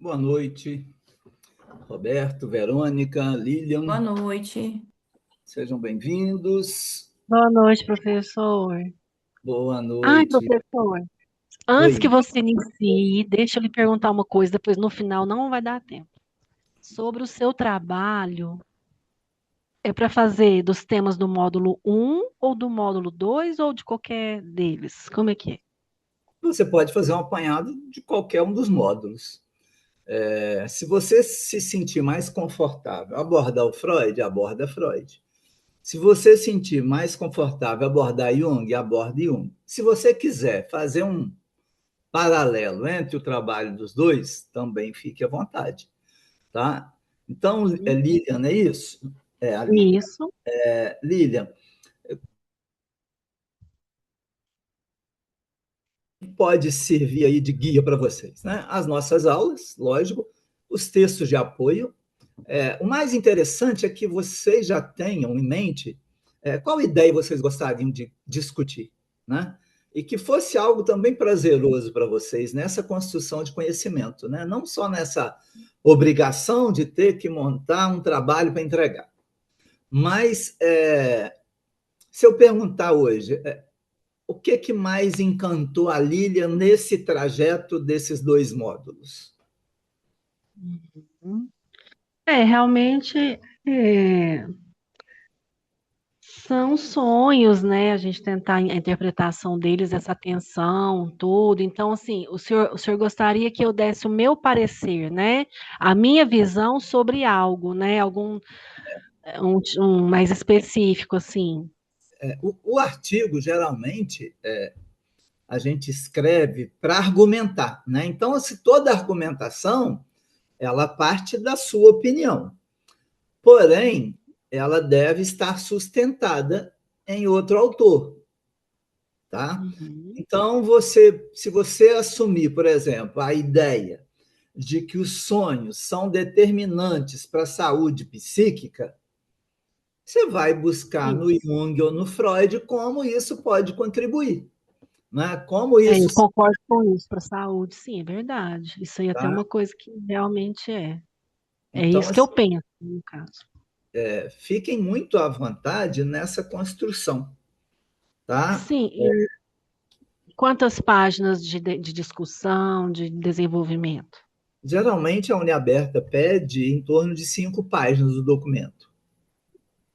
Boa noite, Roberto, Verônica, Boa Lilian, noite. sejam bem-vindos. Boa noite, professor. Boa Ai, noite. professor, antes que Oi, você inicie, deixa eu lhe perguntar uma coisa, depois no final não vai dar tempo. Sobre o seu trabalho, é para fazer dos temas do módulo um ou do módulo 2 ou de qualquer deles? Como é que é? você pode fazer um apanhado de qualquer um dos módulos. Se você se sentir mais confortável abordar o Freud, aborda Freud. Se você sentir mais confortável abordar Jung, aborda Jung. Se você quiser fazer um paralelo entre o trabalho dos dois, também fique à vontade, tá? Então, Uhum. Lilian, é isso? Isso. Lilian, pode servir aí de guia para vocês, né? As nossas aulas, lógico, os textos de apoio. O mais interessante é que vocês já tenham em mente qual ideia vocês gostariam de discutir, né? E que fosse algo também prazeroso para vocês nessa construção de conhecimento, né? Não só nessa obrigação de ter que montar um trabalho para entregar. Mas se eu perguntar hoje, o que mais encantou a Lilian nesse trajeto desses dois módulos? Uhum. Realmente são sonhos, né? A gente tentar a interpretação deles, essa tensão, tudo. Então, assim, o senhor gostaria que eu desse o meu parecer, né? A minha visão sobre algo, né? Algum um mais específico, assim. O artigo, geralmente, a gente escreve para argumentar, né? Então, se toda argumentação, ela parte da sua opinião. Porém, ela deve estar sustentada em outro autor, tá? Uhum. Então, se você assumir, por exemplo, a ideia de que os sonhos são determinantes para a saúde psíquica, você vai buscar no Isso. Jung ou no Freud como isso pode contribuir, né? Como Eu isso, concordo com isso para a saúde, sim, é verdade. Isso aí é até tá? uma coisa que realmente é. É Então, isso que eu assim, penso, no caso. fiquem muito à vontade nessa construção, tá? Sim, e quantas páginas de discussão, de desenvolvimento? Geralmente a Uniaberta pede em torno de 5 páginas do documento,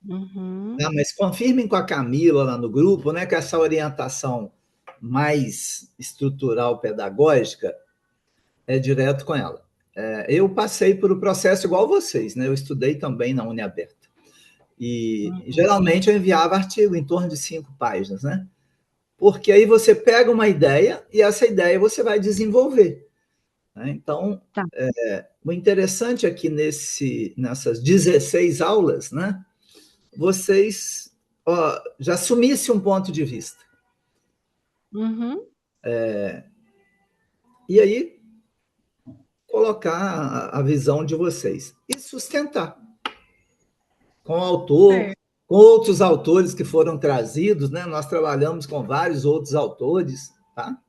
Uhum. tá? Mas confirmem com a Camila lá no grupo, né, que essa orientação mais estrutural pedagógica é direto com ela. Eu passei por o processo igual vocês, né? Eu estudei também na Uniaberta. E Uhum. geralmente eu enviava artigo em torno de 5 páginas, né? Porque aí você pega uma ideia e essa ideia você vai desenvolver, né? Então, Tá. o interessante é que nessas 16 aulas, né, vocês já assumissem um ponto de vista. Uhum. E aí, colocar a visão de vocês. E sustentar com o autor, Certo. com outros autores que foram trazidos, né? Nós trabalhamos com vários outros autores, tá?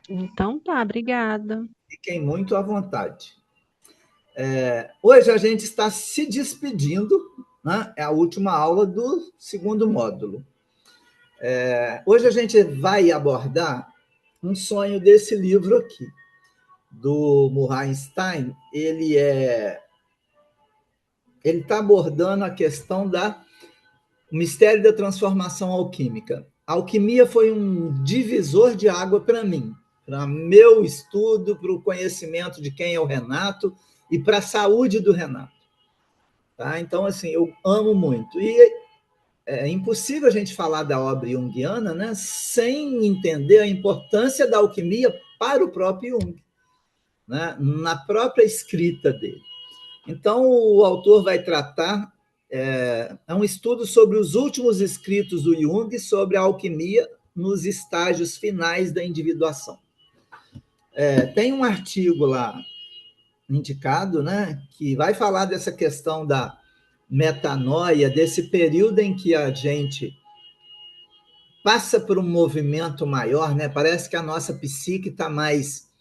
Então tá, obrigada. Fiquem muito à vontade. Hoje a gente está se despedindo, né? É a última aula do segundo módulo. Hoje a gente vai abordar um sonho desse livro aqui, do Murray Stein. Ele está abordando a questão da o mistério da transformação alquímica. A alquimia foi um divisor de água para mim, para meu estudo, para o conhecimento de quem é o Renato e para a saúde do Renato. Tá? Então, assim, eu amo muito. E é impossível a gente falar da obra junguiana, né, sem entender a importância da alquimia para o próprio Jung, né, na própria escrita dele. Então, o autor vai tratar, um estudo sobre os últimos escritos do Jung sobre a alquimia nos estágios finais da individuação. Tem um artigo lá indicado, né, que vai falar dessa questão da metanoia, desse período em que a gente passa por um movimento maior, né? Parece que a nossa psique está mais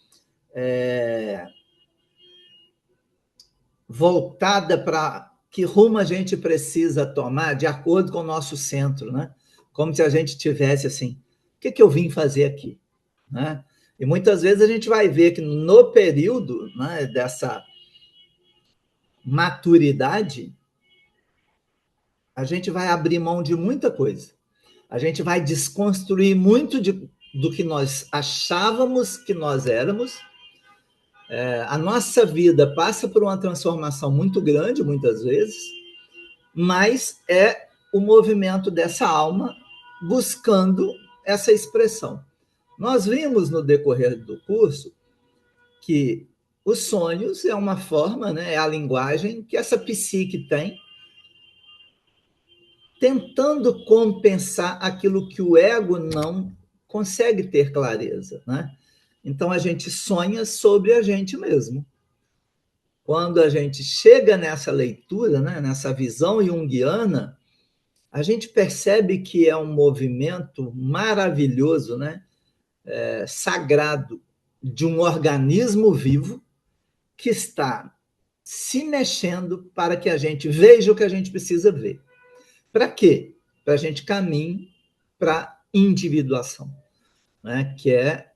voltada para que rumo a gente precisa tomar de acordo com o nosso centro, né? Como se a gente tivesse assim, o que eu vim fazer aqui? Né? E muitas vezes a gente vai ver que no período, né, dessa maturidade, a gente vai abrir mão de muita coisa. A gente vai desconstruir muito do que nós achávamos que nós éramos. A nossa vida passa por uma transformação muito grande, muitas vezes, mas é o movimento dessa alma buscando essa expressão. Nós vimos no decorrer do curso que os sonhos é uma forma, né, é a linguagem que essa psique tem, tentando compensar aquilo que o ego não consegue ter clareza, né? Então a gente sonha sobre a gente mesmo. Quando a gente chega nessa leitura, né, nessa visão junguiana, a gente percebe que é um movimento maravilhoso, né, sagrado, de um organismo vivo que está se mexendo para que a gente veja o que a gente precisa ver. Para quê? Para a gente caminhe para a individuação, né? Que é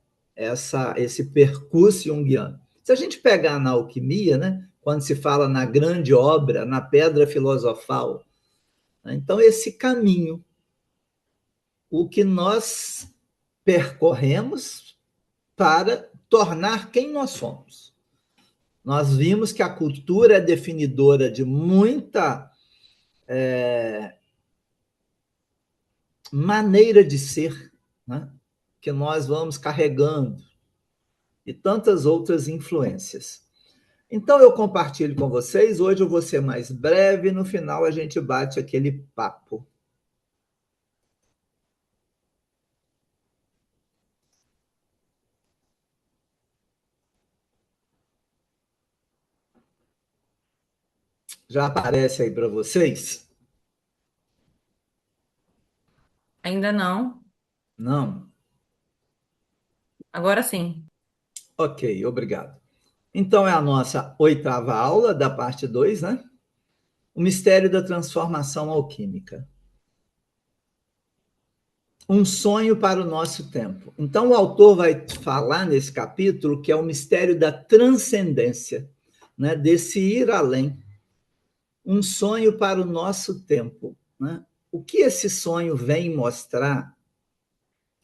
esse percurso junguiano. Se a gente pegar na alquimia, né? Quando se fala na grande obra, na pedra filosofal, né? Então esse caminho, o que nós percorremos para tornar quem nós somos. Nós vimos que a cultura é definidora de muita maneira de ser, né? Que nós vamos carregando, e tantas outras influências. Então, eu compartilho com vocês. Hoje eu vou ser mais breve, no final a gente bate aquele papo. Já aparece aí para vocês? Ainda não. Não? Agora sim. Ok, obrigado. Então, é a nossa 8ª aula da parte 2, né? O mistério da transformação alquímica. Um sonho para o nosso tempo. Então, o autor vai falar nesse capítulo que é o mistério da transcendência, né? Desse ir além. Um sonho para o nosso tempo, né? O que esse sonho vem mostrar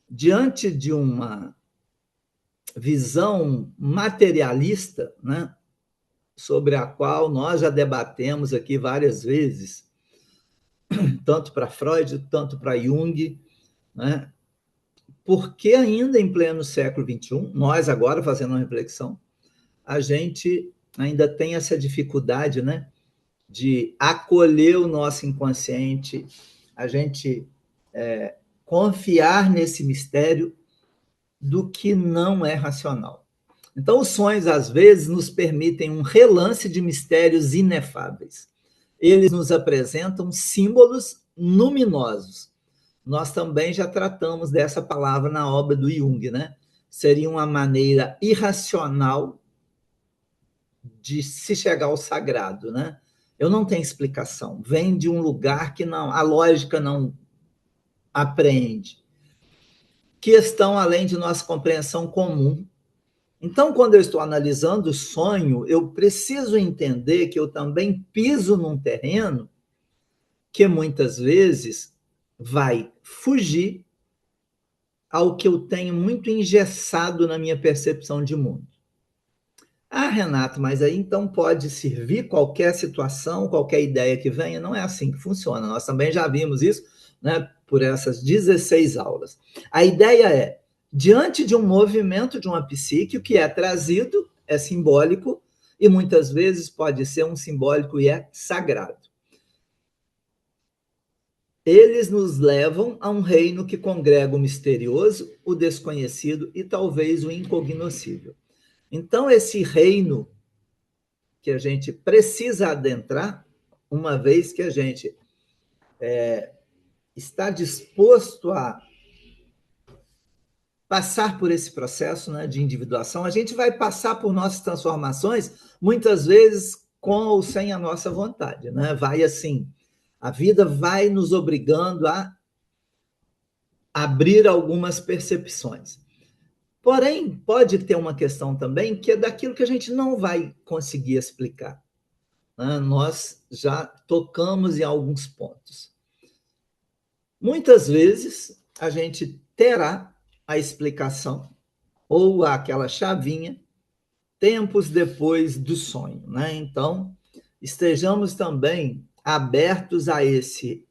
diante de uma visão materialista, né? Sobre a qual nós já debatemos aqui várias vezes, tanto para Freud, tanto para Jung, né? Porque ainda em pleno século XXI, nós agora fazendo uma reflexão, a gente ainda tem essa dificuldade, né, de acolher o nosso inconsciente, a gente confiar nesse mistério do que não é racional. Então, os sonhos, às vezes, nos permitem um relance de mistérios inefáveis. Eles nos apresentam símbolos luminosos. Nós também já tratamos dessa palavra na obra do Jung, né? Seria uma maneira irracional de se chegar ao sagrado, né? Eu não tenho explicação. Vem de um lugar que não, a lógica não apreende, que estão além de nossa compreensão comum. Então, quando eu estou analisando o sonho, eu preciso entender que eu também piso num terreno que muitas vezes vai fugir ao que eu tenho muito engessado na minha percepção de mundo. Ah, Renato, mas aí então pode servir qualquer situação, qualquer ideia que venha? Não é assim que funciona. Nós também já vimos isso, né, por essas 16 aulas. A ideia é, diante de um movimento de uma psique, o que é trazido é simbólico e muitas vezes pode ser um simbólico e é sagrado. Eles nos levam a um reino que congrega o misterioso, o desconhecido e talvez o incognoscível. Então, esse reino que a gente precisa adentrar, uma vez que a gente está disposto a passar por esse processo, né, de individuação, a gente vai passar por nossas transformações, muitas vezes com ou sem a nossa vontade, né? Vai assim, a vida vai nos obrigando a abrir algumas percepções. Porém, pode ter uma questão também que é daquilo que a gente não vai conseguir explicar, né? Nós já tocamos em alguns pontos. Muitas vezes a gente terá a explicação ou aquela chavinha tempos depois do sonho, né? Então, estejamos também abertos a esse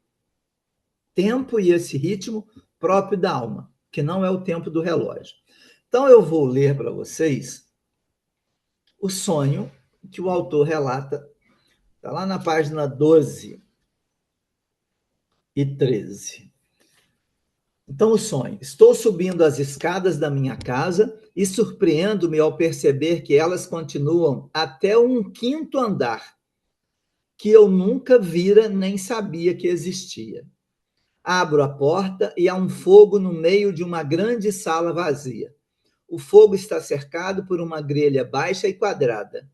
tempo e esse ritmo próprio da alma, que não é o tempo do relógio. Então, eu vou ler para vocês o sonho que o autor relata, está lá na página 12 e 13. Então, o sonho. Estou subindo as escadas da minha casa e surpreendo-me ao perceber que elas continuam até um 5º andar, que eu nunca vira nem sabia que existia. Abro a porta e há um fogo no meio de uma grande sala vazia. O fogo está cercado por uma grelha baixa e quadrada.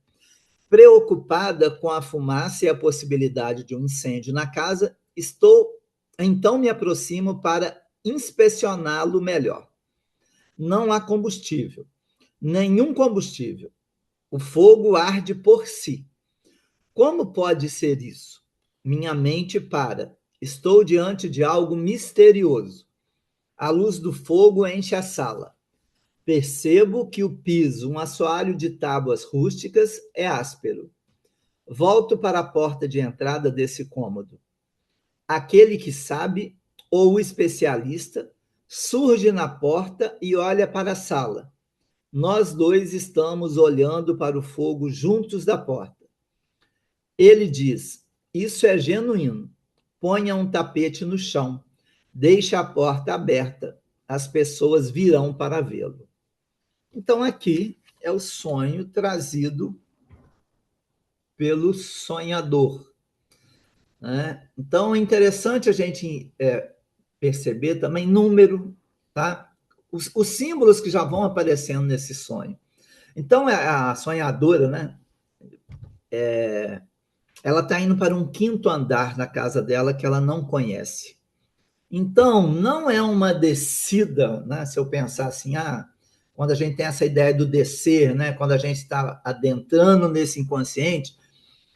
Preocupada com a fumaça e a possibilidade de um incêndio na casa, então me aproximo para inspecioná-lo melhor. Não há combustível, nenhum combustível. O fogo arde por si. Como pode ser isso? Minha mente para. Estou diante de algo misterioso. A luz do fogo enche a sala. Percebo que o piso, um assoalho de tábuas rústicas, é áspero. Volto para a porta de entrada desse cômodo. Aquele que sabe, ou o especialista, surge na porta e olha para a sala. Nós dois estamos olhando para o fogo juntos da porta. Ele diz: isso é genuíno. Ponha um tapete no chão. Deixe a porta aberta. As pessoas virão para vê-lo. Então, aqui é o sonho trazido pelo sonhador, né? Então, é interessante a gente perceber também número, tá? Os símbolos que já vão aparecendo nesse sonho. Então, a sonhadora, né? Ela está indo para um 5º andar na casa dela que ela não conhece. Então, não é uma descida, né? Se eu pensar assim, quando a gente tem essa ideia do descer, né? Quando a gente está adentrando nesse inconsciente,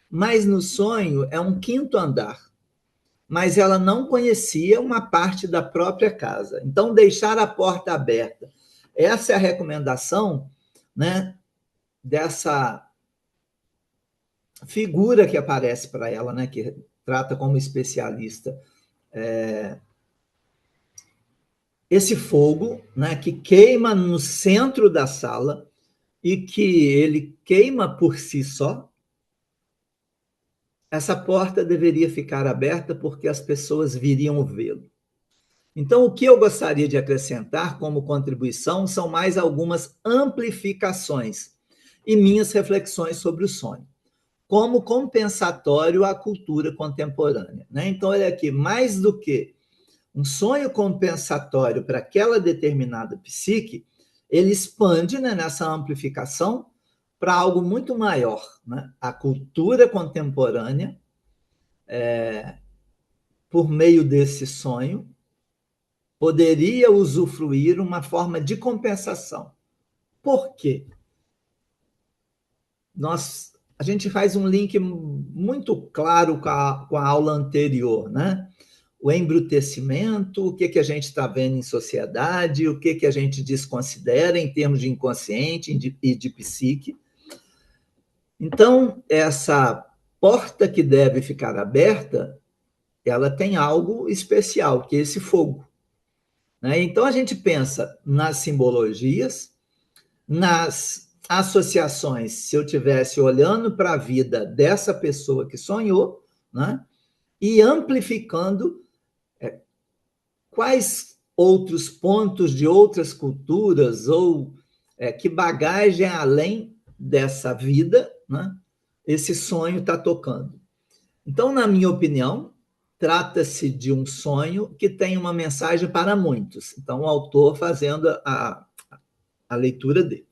mas no sonho é um 5º andar. Mas ela não conhecia uma parte da própria casa. Então, deixar a porta aberta. Essa é a recomendação, né? Dessa figura que aparece para ela, né? Que trata como especialista. Esse fogo, né, que queima no centro da sala e que ele queima por si só, essa porta deveria ficar aberta porque as pessoas viriam vê-lo. Então, o que eu gostaria de acrescentar como contribuição são mais algumas amplificações e minhas reflexões sobre o sonho, como compensatório à cultura contemporânea, né? Então, olha aqui, mais do que um sonho compensatório para aquela determinada psique, ele expande, né, nessa amplificação para algo muito maior, né? A cultura contemporânea, por meio desse sonho, poderia usufruir uma forma de compensação. Por quê? A gente faz um link muito claro com a aula anterior, né? O embrutecimento, o que a gente está vendo em sociedade, o que a gente desconsidera em termos de inconsciente e de psique. Então, essa porta que deve ficar aberta, ela tem algo especial, que é esse fogo, né? Então, a gente pensa nas simbologias, nas associações, se eu estivesse olhando para a vida dessa pessoa que sonhou, né? E amplificando quais outros pontos de outras culturas ou que bagagem além dessa vida, né, esse sonho está tocando. Então, na minha opinião, trata-se de um sonho que tem uma mensagem para muitos. Então, o autor fazendo a leitura dele.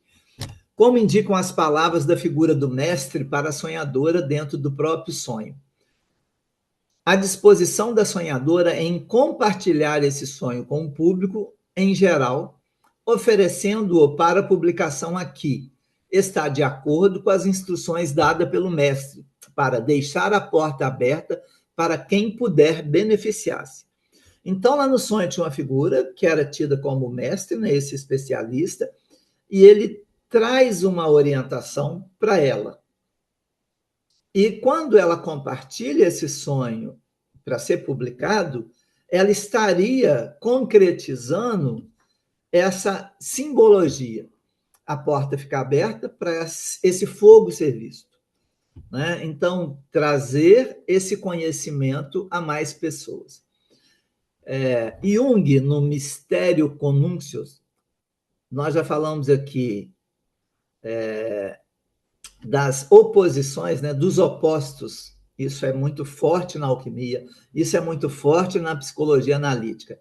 como indicam as palavras da figura do mestre para a sonhadora dentro do próprio sonho. A disposição da sonhadora em compartilhar esse sonho com o público, em geral, oferecendo-o para publicação aqui, está de acordo com as instruções dadas pelo mestre, para deixar a porta aberta para quem puder beneficiar-se. Então, lá no sonho tinha uma figura que era tida como mestre, né, esse especialista, e ele traz uma orientação para ela. E quando ela compartilha esse sonho para ser publicado, ela estaria concretizando essa simbologia. A porta fica aberta para esse fogo ser visto, né? Então, trazer esse conhecimento a mais pessoas. Jung, no Mistério Conúncios, nós já falamos aqui das oposições, né, dos opostos. Isso é muito forte na alquimia, isso é muito forte na psicologia analítica.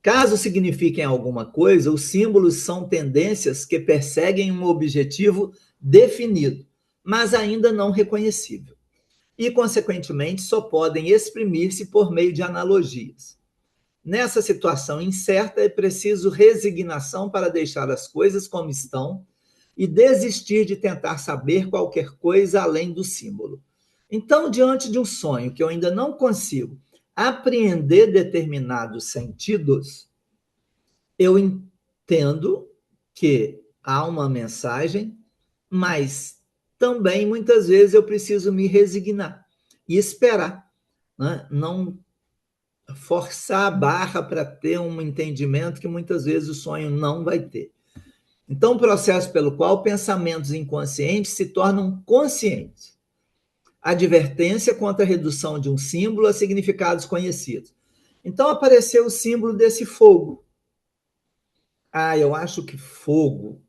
Caso signifiquem alguma coisa, os símbolos são tendências que perseguem um objetivo definido, mas ainda não reconhecível, e, consequentemente, só podem exprimir-se por meio de analogias. Nessa situação incerta, é preciso resignação para deixar as coisas como estão e desistir de tentar saber qualquer coisa além do símbolo. Então, diante de um sonho que eu ainda não consigo apreender determinados sentidos, eu entendo que há uma mensagem, mas também, muitas vezes, eu preciso me resignar e esperar, né? Não forçar a barra para ter um entendimento que muitas vezes o sonho não vai ter. Então, um processo pelo qual pensamentos inconscientes se tornam conscientes. Advertência contra a redução de um símbolo a significados conhecidos. Então, apareceu o símbolo desse fogo. Eu acho que fogo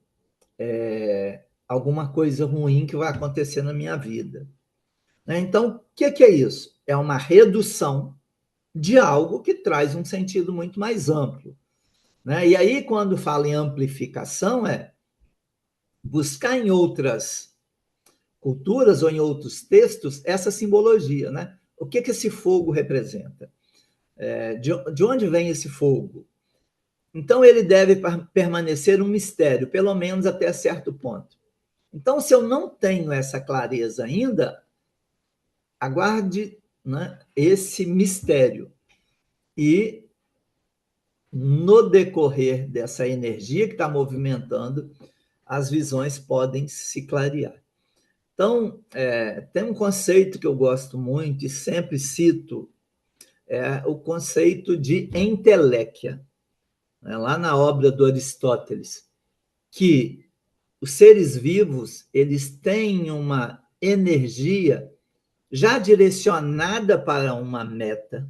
é alguma coisa ruim que vai acontecer na minha vida. Então, o que é isso? É uma redução de algo que traz um sentido muito mais amplo. E aí, quando fala em amplificação, é buscar em outras culturas ou em outros textos essa simbologia. O que esse fogo representa? De onde vem esse fogo? Então, ele deve permanecer um mistério, pelo menos até certo ponto. Então, se eu não tenho essa clareza ainda, aguarde, esse mistério. E, no decorrer dessa energia que está movimentando, as visões podem se clarear. Então, tem um conceito que eu gosto muito e sempre cito, o conceito de enteléquia, lá na obra do Aristóteles, que os seres vivos, eles têm uma energia já direcionada para uma meta,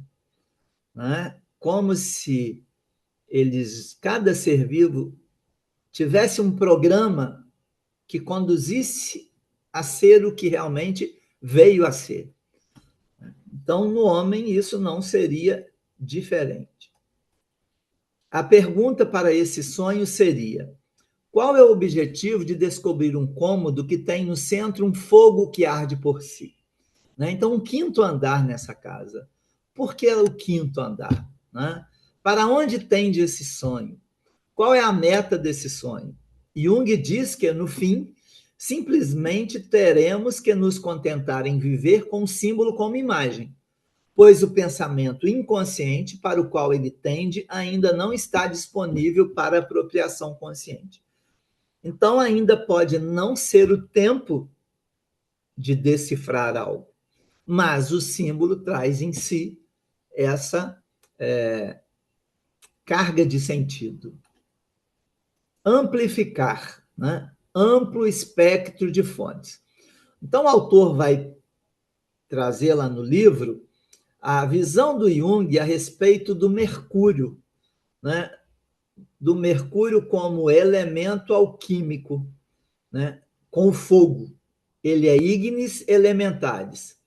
como se cada ser vivo tivesse um programa que conduzisse a ser o que realmente veio a ser. Então, no homem, isso não seria diferente. A pergunta para esse sonho seria: qual é o objetivo de descobrir um cômodo que tem no centro um fogo que arde por si? Então, um quinto andar nessa casa. Por que o quinto andar? Para onde tende esse sonho? Qual é a meta desse sonho? Jung diz que, no fim, simplesmente teremos que nos contentar em viver com o símbolo como imagem, pois o pensamento inconsciente para o qual ele tende ainda não está disponível para apropriação consciente. Então, ainda pode não ser o tempo de decifrar algo, mas o símbolo traz em si essa carga de sentido. Amplificar, amplo espectro de fontes. Então, o autor vai trazer lá no livro a visão do Jung a respeito do Mercúrio, do Mercúrio como elemento alquímico, com o fogo. Ele é ignis elementaris,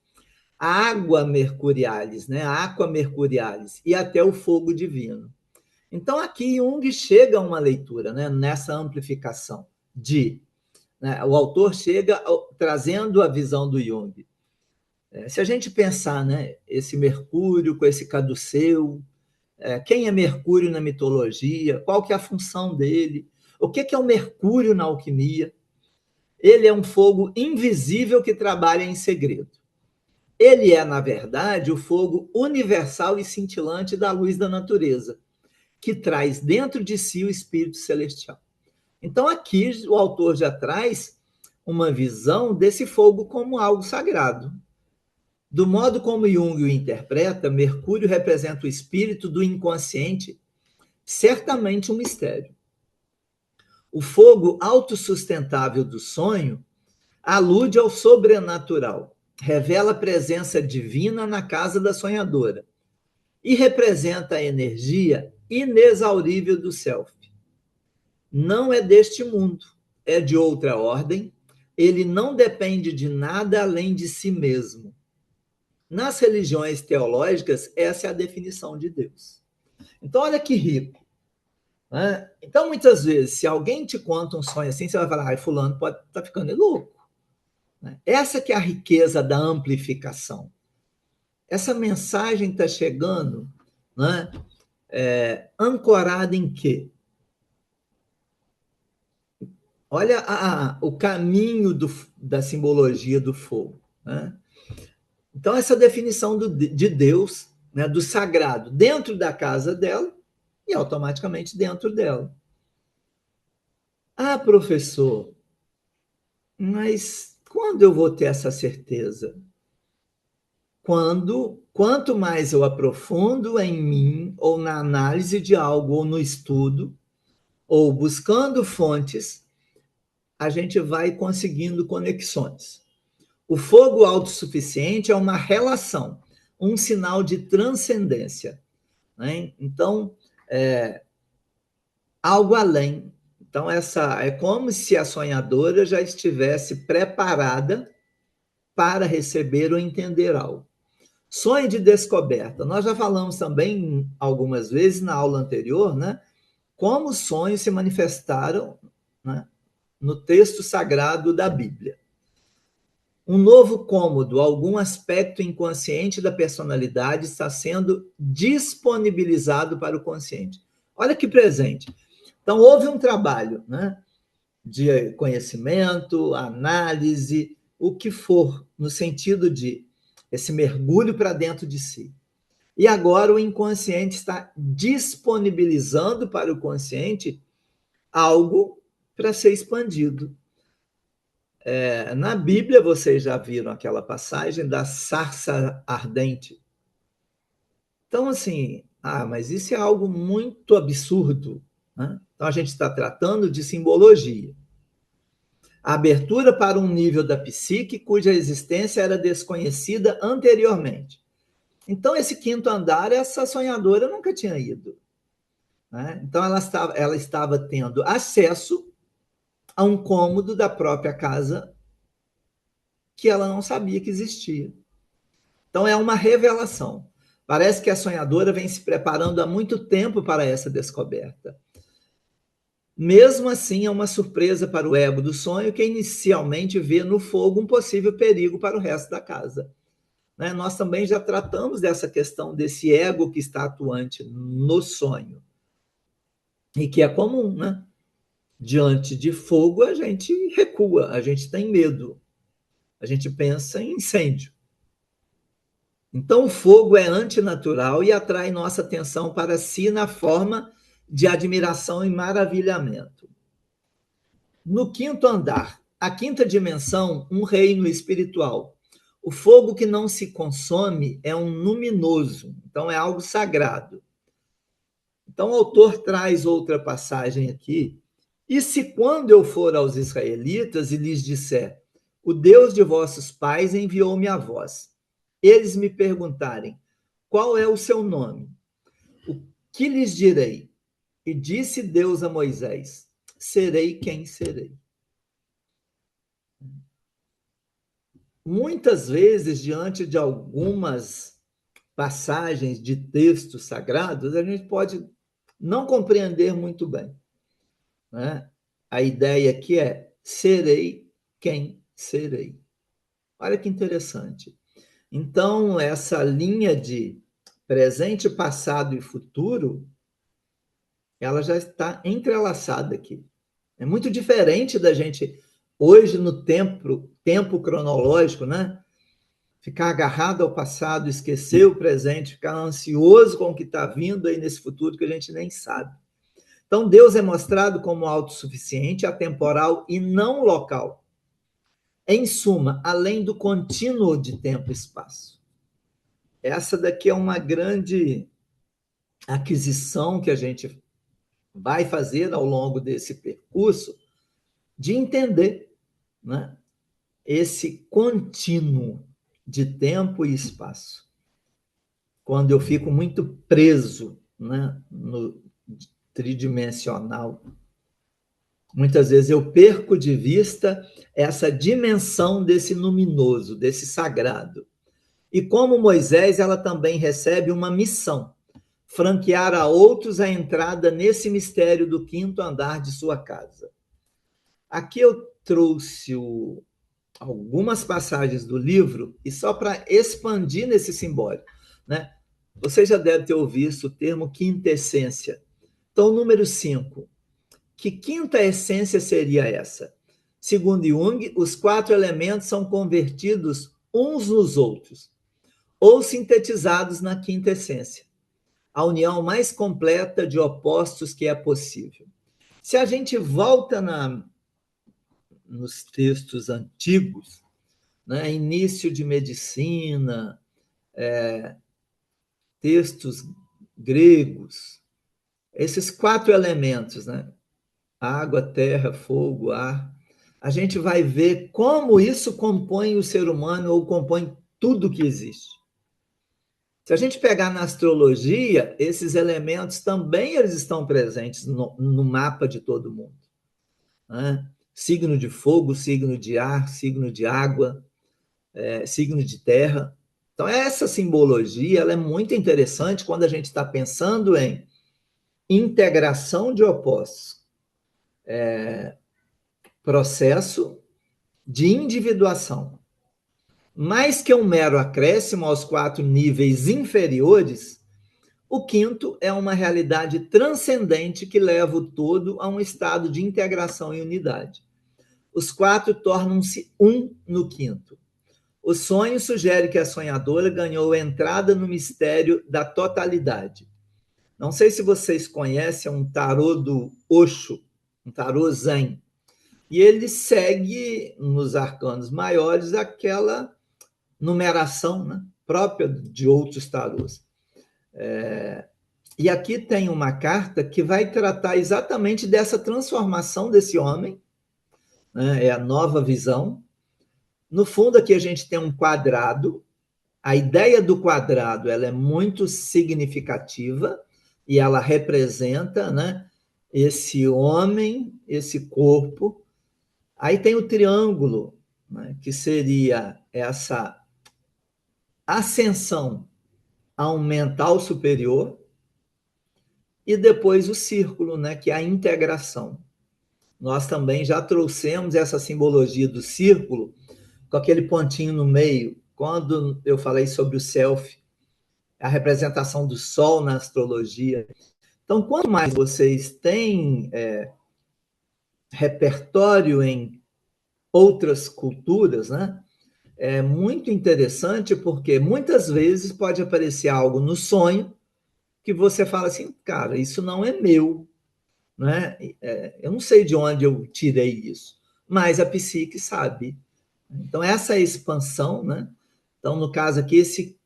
a água mercurialis, a aqua mercurialis, e até o fogo divino. Então, aqui Jung chega a uma leitura, nessa amplificação de né? O autor chega trazendo a visão do Jung. Se a gente pensar, né, esse Mercúrio com esse caduceu, quem é Mercúrio na mitologia, qual que é a função dele, o que é o Mercúrio na alquimia? Ele é um fogo invisível que trabalha em segredo. Ele é, na verdade, o fogo universal e cintilante da luz da natureza, que traz dentro de si o espírito celestial. Então, aqui o autor já traz uma visão desse fogo como algo sagrado. Do modo como Jung o interpreta, Mercúrio representa o espírito do inconsciente, certamente um mistério. O fogo autossustentável do sonho alude ao sobrenatural, revela a presença divina na casa da sonhadora e representa a energia inexaurível do self. Não é deste mundo, é de outra ordem, ele não depende de nada além de si mesmo. Nas religiões teológicas, essa é a definição de Deus. Então, olha que rico. Né? Então, muitas vezes, se alguém te conta um sonho assim, você vai falar, ai, fulano pode estar ficando louco. Essa que é a riqueza da amplificação. Essa mensagem está chegando, né, ancorada em quê? Olha o caminho da simbologia do fogo. Né? Então, essa definição de Deus, né, do sagrado, dentro da casa dela e automaticamente dentro dela. Ah, professor, mas quando eu vou ter essa certeza? Quanto mais eu aprofundo em mim, ou na análise de algo, ou no estudo, ou buscando fontes, a gente vai conseguindo conexões. O fogo autossuficiente é uma relação, um sinal de transcendência. Né? Então, algo além. Então, essa é como se a sonhadora já estivesse preparada para receber ou entender algo. Sonho de descoberta. Nós já falamos também algumas vezes na aula anterior, né? Como os sonhos se manifestaram, né, no texto sagrado da Bíblia. Um novo cômodo, algum aspecto inconsciente da personalidade está sendo disponibilizado para o consciente. Olha que presente. Então, houve um trabalho, né, de conhecimento, análise, o que for, no sentido de esse mergulho para dentro de si. E agora o inconsciente está disponibilizando para o consciente algo para ser expandido. Na Bíblia, vocês já viram aquela passagem da sarça ardente. Então, assim, mas isso é algo muito absurdo. Né? Então, a gente está tratando de simbologia. A abertura para um nível da psique cuja existência era desconhecida anteriormente. Então, esse quinto andar, essa sonhadora nunca tinha ido. Né? Então, ela estava tendo acesso a um cômodo da própria casa que ela não sabia que existia. Então, é uma revelação. Parece que a sonhadora vem se preparando há muito tempo para essa descoberta. Mesmo assim, é uma surpresa para o ego do sonho, que inicialmente vê no fogo um possível perigo para o resto da casa. Né? Nós também já tratamos dessa questão desse ego que está atuante no sonho. E que é comum, né? Diante de fogo, a gente recua, a gente tem medo, a gente pensa em incêndio. Então, o fogo é antinatural e atrai nossa atenção para si na forma de admiração e maravilhamento. No quinto andar, a quinta dimensão, um reino espiritual. O fogo que não se consome é um luminoso, então é algo sagrado. Então, o autor traz outra passagem aqui. E se quando eu for aos israelitas e lhes disser, o Deus de vossos pais enviou-me a vós, eles me perguntarem, qual é o seu nome? O que lhes direi? E disse Deus a Moisés, serei quem serei. Muitas vezes, diante de algumas passagens de textos sagrados, a gente pode não compreender muito bem. Né? A ideia aqui é, serei quem serei. Olha que interessante. Então, essa linha de presente, passado e futuro, ela já está entrelaçada aqui. É muito diferente da gente, hoje, no tempo cronológico, né? Ficar agarrado ao passado, esquecer o presente, ficar ansioso com o que está vindo aí nesse futuro que a gente nem sabe. Então, Deus é mostrado como autossuficiente, atemporal e não local. Em suma, além do contínuo de tempo e espaço. Essa daqui é uma grande aquisição que a gente vai fazer ao longo desse percurso, de entender, né, esse contínuo de tempo e espaço. Quando eu fico muito preso, né, no tridimensional, muitas vezes eu perco de vista essa dimensão desse luminoso, desse sagrado. E como Moisés, ela também recebe uma missão, franquear a outros a entrada nesse mistério do quinto andar de sua casa. Aqui eu trouxe algumas passagens do livro, e só para expandir nesse simbólico, né? Você já deve ter ouvido o termo quintessência. Então, número 5. Que quinta essência seria essa? Segundo Jung, os 4 elementos são convertidos uns nos outros, ou sintetizados na quinta essência, a união mais completa de opostos que é possível. Se a gente volta nos textos antigos, né, início de medicina, textos gregos, esses 4 elementos, né, água, terra, fogo, ar, a gente vai ver como isso compõe o ser humano ou compõe tudo que existe. Se a gente pegar na astrologia, esses elementos também eles estão presentes no mapa de todo mundo, né? Signo de fogo, signo de ar, signo de água, signo de terra. Então, essa simbologia ela é muito interessante quando a gente está pensando em integração de opostos. Processo de individuação. Mais que um mero acréscimo aos 4 níveis inferiores, o quinto é uma realidade transcendente que leva o todo a um estado de integração e unidade. Os 4 tornam-se um no quinto. O sonho sugere que a sonhadora ganhou entrada no mistério da totalidade. Não sei se vocês conhecem um tarô do Osho, um tarô Zen. E ele segue nos arcanos maiores aquela numeração, né, própria de outros tarôs. E aqui tem uma carta que vai tratar exatamente dessa transformação desse homem, né, é a nova visão. No fundo, aqui a gente tem um quadrado. A ideia do quadrado ela é muito significativa e ela representa, né, esse homem, esse corpo. Aí tem o triângulo, né, que seria essa ascensão a um mental superior, e depois o círculo, né, que é a integração. Nós também já trouxemos essa simbologia do círculo com aquele pontinho no meio, quando eu falei sobre o self, a representação do sol na astrologia. Então, quanto mais vocês têm repertório em outras culturas, né, é muito interessante porque muitas vezes pode aparecer algo no sonho que você fala assim, cara, isso não é meu, né? Eu não sei de onde eu tirei isso, mas a psique sabe. Então, essa expansão, né? Então, no caso aqui, esse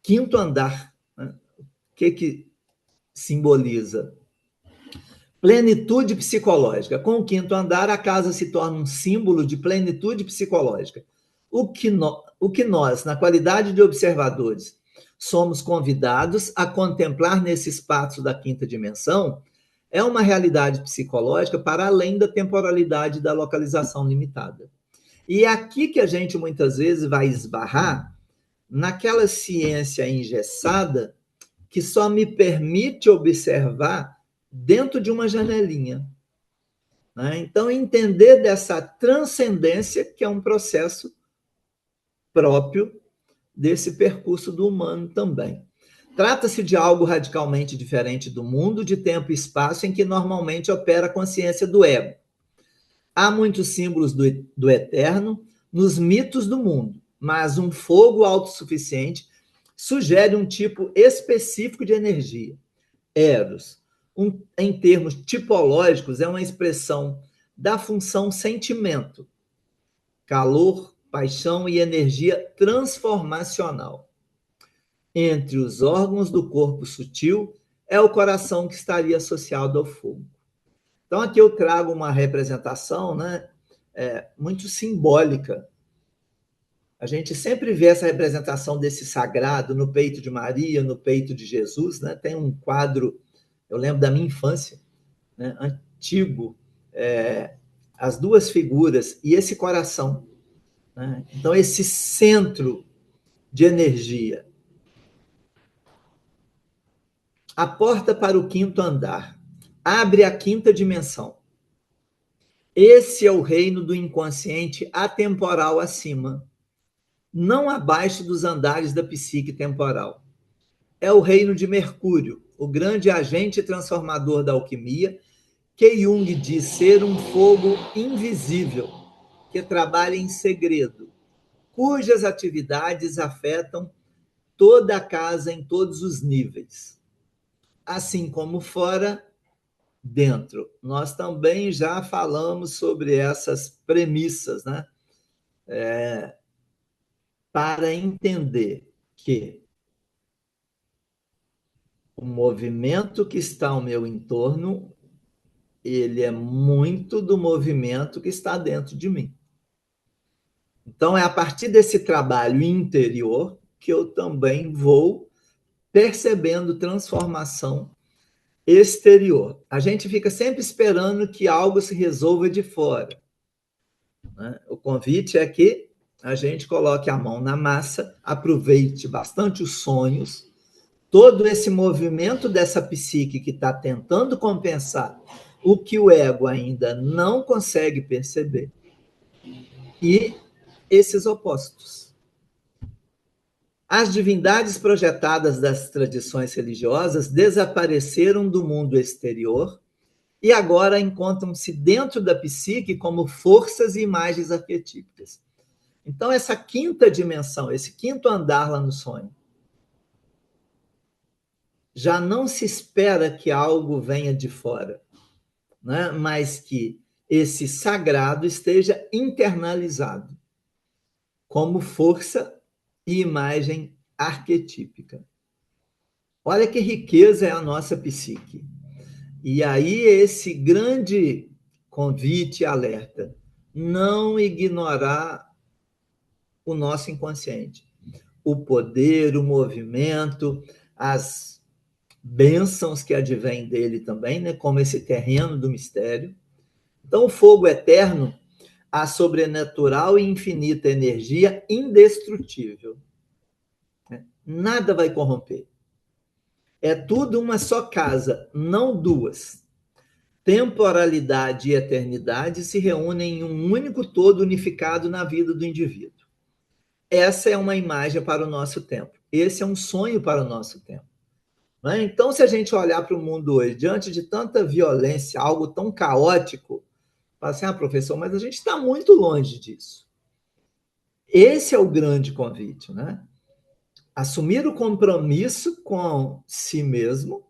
quinto andar, né? O que simboliza? Plenitude psicológica. Com o quinto andar, a casa se torna um símbolo de plenitude psicológica. O que nós, na qualidade de observadores, somos convidados a contemplar nesse espaço da quinta dimensão é uma realidade psicológica para além da temporalidade da localização limitada. E é aqui que a gente muitas vezes vai esbarrar naquela ciência engessada que só me permite observar dentro de uma janelinha. né? Então, entender dessa transcendência, que é um processo próprio desse percurso do humano também. Trata-se de algo radicalmente diferente do mundo de tempo e espaço em que normalmente opera a consciência do ego. Há muitos símbolos do eterno nos mitos do mundo, mas um fogo autossuficiente sugere um tipo específico de energia. Eros, em termos tipológicos, é uma expressão da função sentimento, calor, paixão e energia transformacional. Entre os órgãos do corpo sutil, é o coração que estaria associado ao fogo. Então, aqui eu trago uma representação, né, muito simbólica. A gente sempre vê essa representação desse sagrado no peito de Maria, no peito de Jesus, né? Tem um quadro, eu lembro da minha infância, né, antigo, as duas figuras e esse coração, né? Então, esse centro de energia. A porta para o quinto andar abre a quinta dimensão. Esse é o reino do inconsciente atemporal acima, não abaixo dos andares da psique temporal. É o reino de Mercúrio, o grande agente transformador da alquimia, que Jung diz ser um fogo invisível, que trabalha em segredo, cujas atividades afetam toda a casa em todos os níveis. Assim como fora, dentro. Nós também já falamos sobre essas premissas, né? Para entender que o movimento que está ao meu entorno, ele é muito do movimento que está dentro de mim. Então, é a partir desse trabalho interior que eu também vou percebendo transformação exterior. A gente fica sempre esperando que algo se resolva de fora, né? O convite é que a gente coloque a mão na massa, aproveite bastante os sonhos, todo esse movimento dessa psique que está tentando compensar o que o ego ainda não consegue perceber, e esses opostos. As divindades projetadas das tradições religiosas desapareceram do mundo exterior e agora encontram-se dentro da psique como forças e imagens arquetípicas. Então, essa quinta dimensão, esse quinto andar lá no sonho, já não se espera que algo venha de fora, né? Mas que esse sagrado esteja internalizado como força e imagem arquetípica. Olha que riqueza é a nossa psique. E aí esse grande convite e alerta, não ignorar o nosso inconsciente, o poder, o movimento, as bênçãos que advêm dele também, né? Como esse terreno do mistério. Então, o fogo eterno, a sobrenatural e infinita energia indestrutível. Nada vai corromper. É tudo uma só casa, não duas. Temporalidade e eternidade se reúnem em um único todo unificado na vida do indivíduo. Essa é uma imagem para o nosso tempo. Esse é um sonho para o nosso tempo. Né? Então, se a gente olhar para o mundo hoje, diante de tanta violência, algo tão caótico, fala assim, professor, mas a gente está muito longe disso. Esse é o grande convite, né? Assumir o compromisso com si mesmo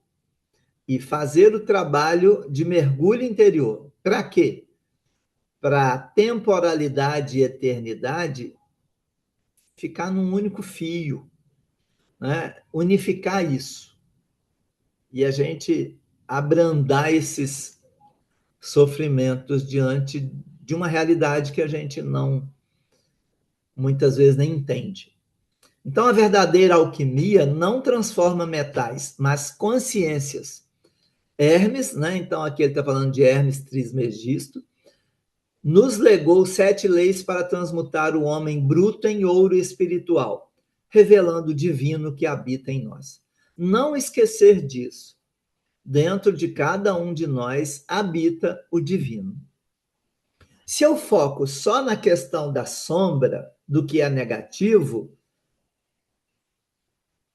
e fazer o trabalho de mergulho interior. Para quê? Para a temporalidade e eternidade ficar num único fio, né? Unificar isso. E a gente abrandar esses sofrimentos diante de uma realidade que a gente não, muitas vezes, nem entende. Então, a verdadeira alquimia não transforma metais, mas consciências. Hermes, né? Então aqui ele está falando de Hermes Trismegisto, nos legou 7 leis para transmutar o homem bruto em ouro espiritual, revelando o divino que habita em nós. Não esquecer disso. Dentro de cada um de nós habita o divino. Se eu foco só na questão da sombra, do que é negativo,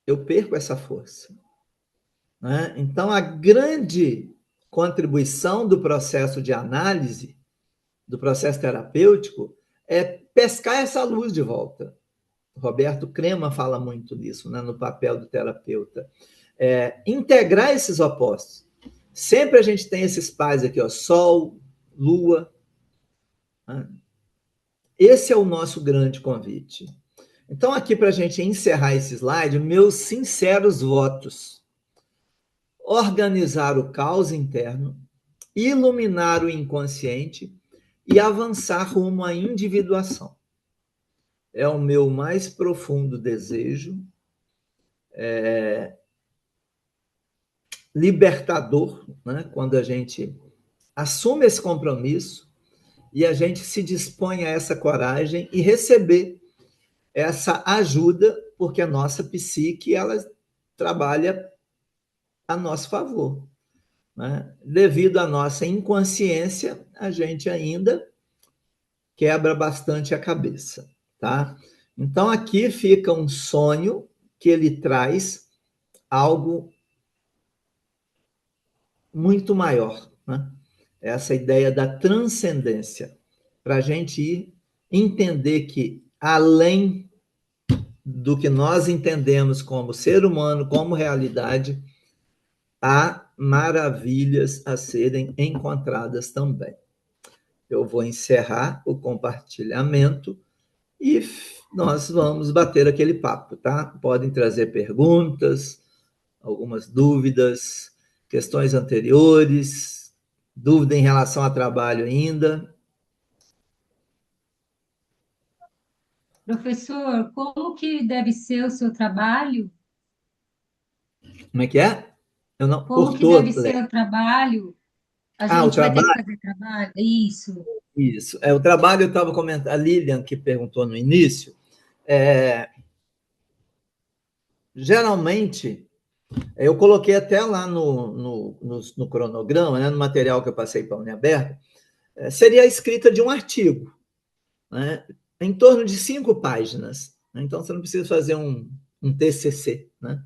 eu perco essa força. Né? Então, a grande contribuição do processo de análise, do processo terapêutico, é pescar essa luz de volta. Roberto Crema fala muito nisso, né, no papel do terapeuta. Integrar esses opostos. Sempre a gente tem esses pais aqui, ó, Sol, Lua. Né? Esse é o nosso grande convite. Então, aqui para a gente encerrar esse slide, meus sinceros votos. Organizar o caos interno, iluminar o inconsciente e avançar rumo à individuação. É o meu mais profundo desejo, libertador, né? Quando a gente assume esse compromisso e a gente se dispõe a essa coragem e receber essa ajuda, porque a nossa psique ela trabalha a nosso favor. Né? Devido à nossa inconsciência, a gente ainda quebra bastante a cabeça. Tá? Então, aqui fica um sonho que ele traz algo muito maior. Né? Essa ideia da transcendência, para a gente ir entender que, além do que nós entendemos como ser humano, como realidade, há maravilhas a serem encontradas também. Eu vou encerrar o compartilhamento e nós vamos bater aquele papo, tá? Podem trazer perguntas, algumas dúvidas, questões anteriores, dúvida em relação ao trabalho ainda. Professor, como que deve ser o seu trabalho? Como é que é? Eu não Como que cortou, deve ser o trabalho? A o gente vai ter que trabalho. fazer trabalho? Isso. Isso. O trabalho eu estava comentando, a Lilian que perguntou no início, geralmente, eu coloquei até lá no cronograma, né, no material que eu passei para a Uniaberta, seria a escrita de um artigo, né, em torno de 5 páginas. Né, então, você não precisa fazer um TCC. Né?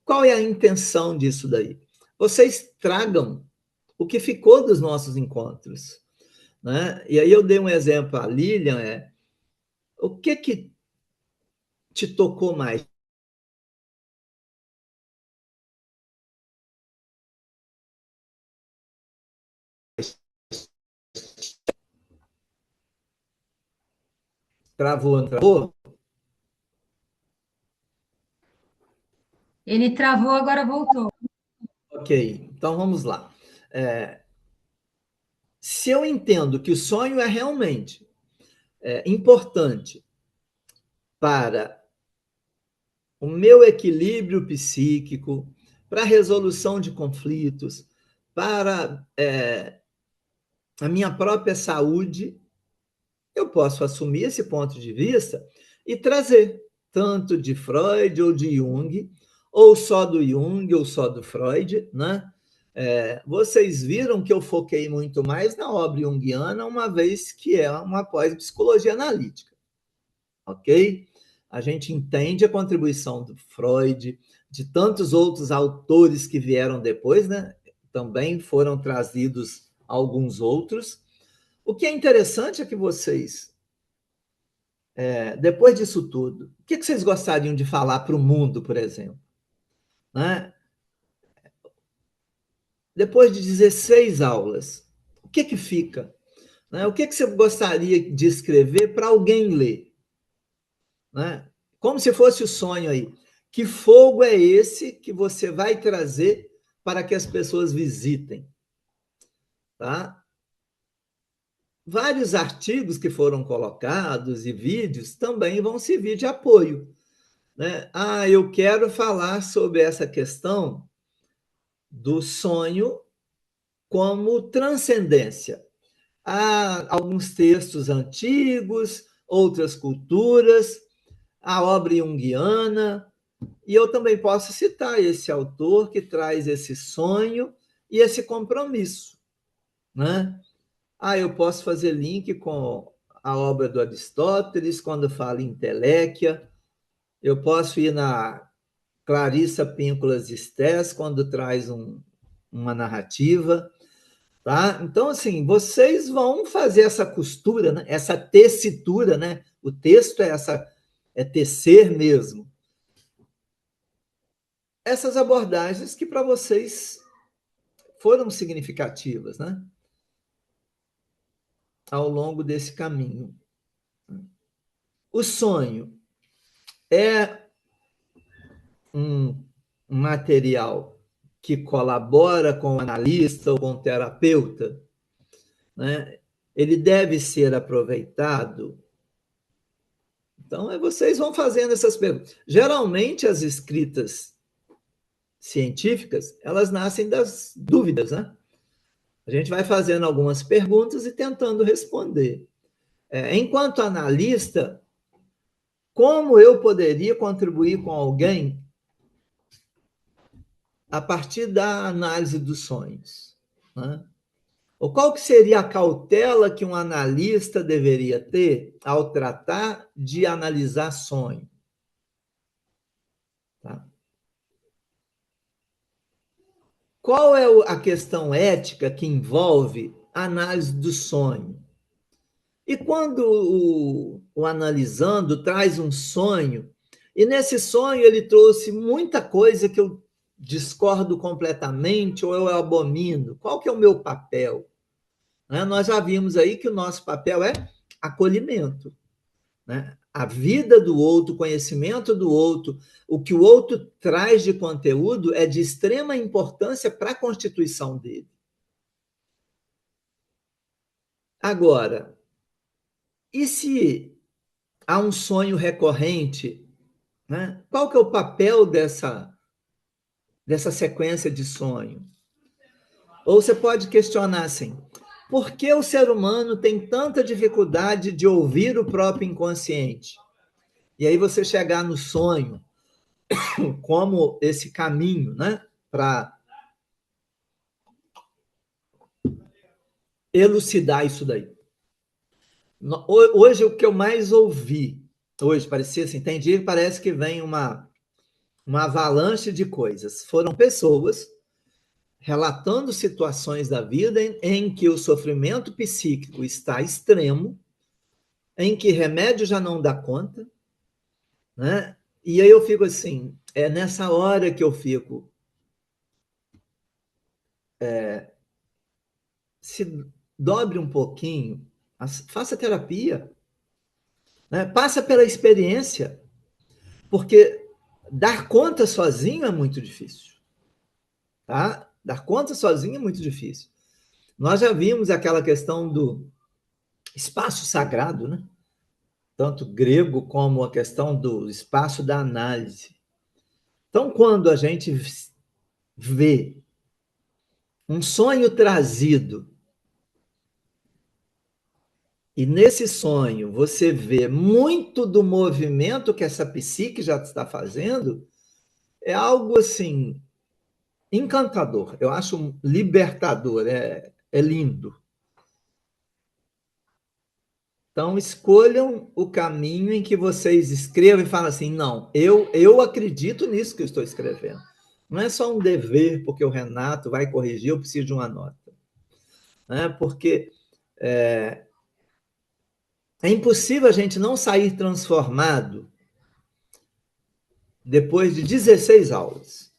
Qual é a intenção disso daí? Vocês tragam o que ficou dos nossos encontros. Né? E aí eu dei um exemplo à Lilian, o que te tocou mais? Travou? Ele travou, agora voltou. Ok, então vamos lá. Se eu entendo que o sonho é realmente importante para o meu equilíbrio psíquico, para a resolução de conflitos, para a minha própria saúde, eu posso assumir esse ponto de vista e trazer tanto de Freud ou de Jung, ou só do Jung ou só do Freud, né? Vocês viram que eu foquei muito mais na obra junguiana, uma vez que é uma pós-psicologia analítica, ok? A gente entende a contribuição do Freud, de tantos outros autores que vieram depois, né? Também foram trazidos alguns outros. O que é interessante é que vocês, depois disso tudo, o que vocês gostariam de falar para o mundo, por exemplo? Né? Depois de 16 aulas, o que fica? Né? O que você gostaria de escrever para alguém ler? Né? Como se fosse o sonho aí. Que fogo é esse que você vai trazer para que as pessoas visitem? Tá? Vários artigos que foram colocados e vídeos também vão servir de apoio. Né? Eu quero falar sobre essa questão do sonho como transcendência. Há alguns textos antigos, outras culturas, a obra junguiana, e eu também posso citar esse autor que traz esse sonho e esse compromisso. Né? Eu posso fazer link com a obra do Aristóteles, quando fala em inteléquia. Eu posso ir na Clarissa Píncolas Estés, quando traz uma narrativa. Tá? Então, assim, vocês vão fazer essa costura, né? Essa tessitura, né? O texto é tecer mesmo. Essas abordagens que para vocês foram significativas, né? Ao longo desse caminho. O sonho é um material que colabora com o analista ou com o terapeuta, né? Ele deve ser aproveitado. Então, vocês vão fazendo essas perguntas. Geralmente, as escritas científicas, elas nascem das dúvidas, né? A gente vai fazendo algumas perguntas e tentando responder. Enquanto analista, como eu poderia contribuir com alguém a partir da análise dos sonhos, né? Ou qual que seria a cautela que um analista deveria ter ao tratar de analisar sonho? Tá? Qual é a questão ética que envolve a análise do sonho? E quando o analisando traz um sonho, e nesse sonho ele trouxe muita coisa que eu discordo completamente ou eu abomino, qual que é o meu papel? Nós já vimos aí que o nosso papel é acolhimento. Né? A vida do outro, o conhecimento do outro, o que o outro traz de conteúdo é de extrema importância para a constituição dele. Agora, e se há um sonho recorrente, né? Qual que é o papel dessa sequência de sonho? Ou você pode questionar assim, por que o ser humano tem tanta dificuldade de ouvir o próprio inconsciente? E aí você chegar no sonho como esse caminho, né, para elucidar isso daí. Hoje, o que eu mais ouvi, hoje, parecia assim, tem dia que parece que vem uma avalanche de coisas. Foram pessoas relatando situações da vida em que o sofrimento psíquico está extremo, em que remédio já não dá conta, né? E aí eu fico assim, é nessa hora que eu fico, se dobre um pouquinho, faça terapia, né? Passa pela experiência, porque dar conta sozinho é muito difícil, tá? Dar conta sozinho é muito difícil. Nós já vimos aquela questão do espaço sagrado, né? Tanto grego como a questão do espaço da análise. Então, quando a gente vê um sonho trazido e nesse sonho você vê muito do movimento que essa psique já está fazendo, é algo assim encantador. Eu acho libertador, é lindo. Então, escolham o caminho em que vocês escrevam e falam assim, não, eu acredito nisso que eu estou escrevendo. Não é só um dever, porque o Renato vai corrigir, eu preciso de uma nota. Né? Porque é impossível a gente não sair transformado depois de 16 aulas.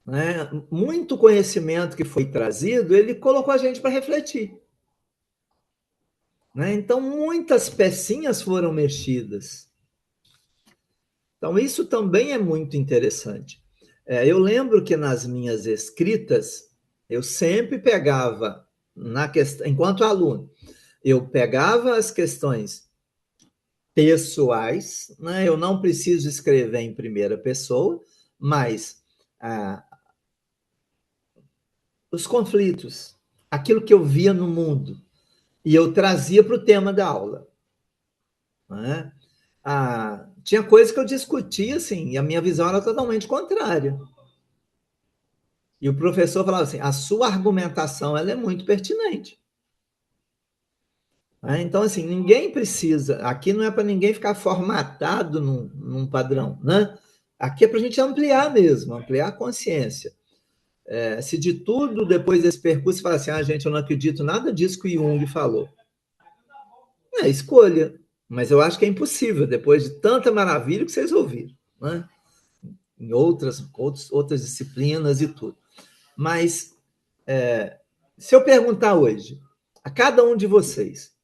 Né? Muito conhecimento que foi trazido, ele colocou a gente para refletir. Né? Então, muitas pecinhas foram mexidas. Então, isso também é muito interessante. Eu lembro que nas minhas escritas, eu sempre pegava, enquanto aluno, eu pegava as questões pessoais, né? Eu não preciso escrever em primeira pessoa, mas os conflitos, aquilo que eu via no mundo, e eu trazia para o tema da aula. Né? Tinha coisas que eu discutia, assim, e a minha visão era totalmente contrária. E o professor falava assim, a sua argumentação ela é muito pertinente. Então, assim, ninguém precisa, aqui não é para ninguém ficar formatado num padrão, né? Aqui é para a gente ampliar mesmo, ampliar a consciência. Se de tudo, depois desse percurso, você fala assim, gente, eu não acredito nada disso que o Jung falou. É escolha, mas eu acho que é impossível, depois de tanta maravilha que vocês ouviram, né? Em outras disciplinas e tudo. Mas, se eu perguntar hoje, a cada um de vocês,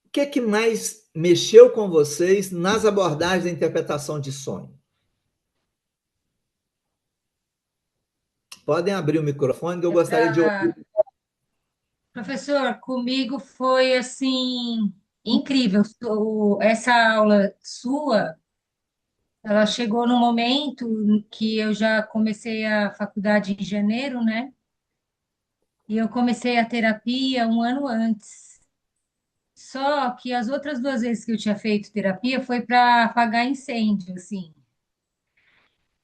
o que é que mais mexeu com vocês nas abordagens da interpretação de sonho? Podem abrir o microfone que eu gostaria de ouvir. Professor, comigo foi assim incrível. Essa aula sua, ela chegou no momento que eu já comecei a faculdade em janeiro, né? E eu comecei a terapia um ano antes. Só que as outras duas vezes que eu tinha feito terapia foi para apagar incêndio, assim.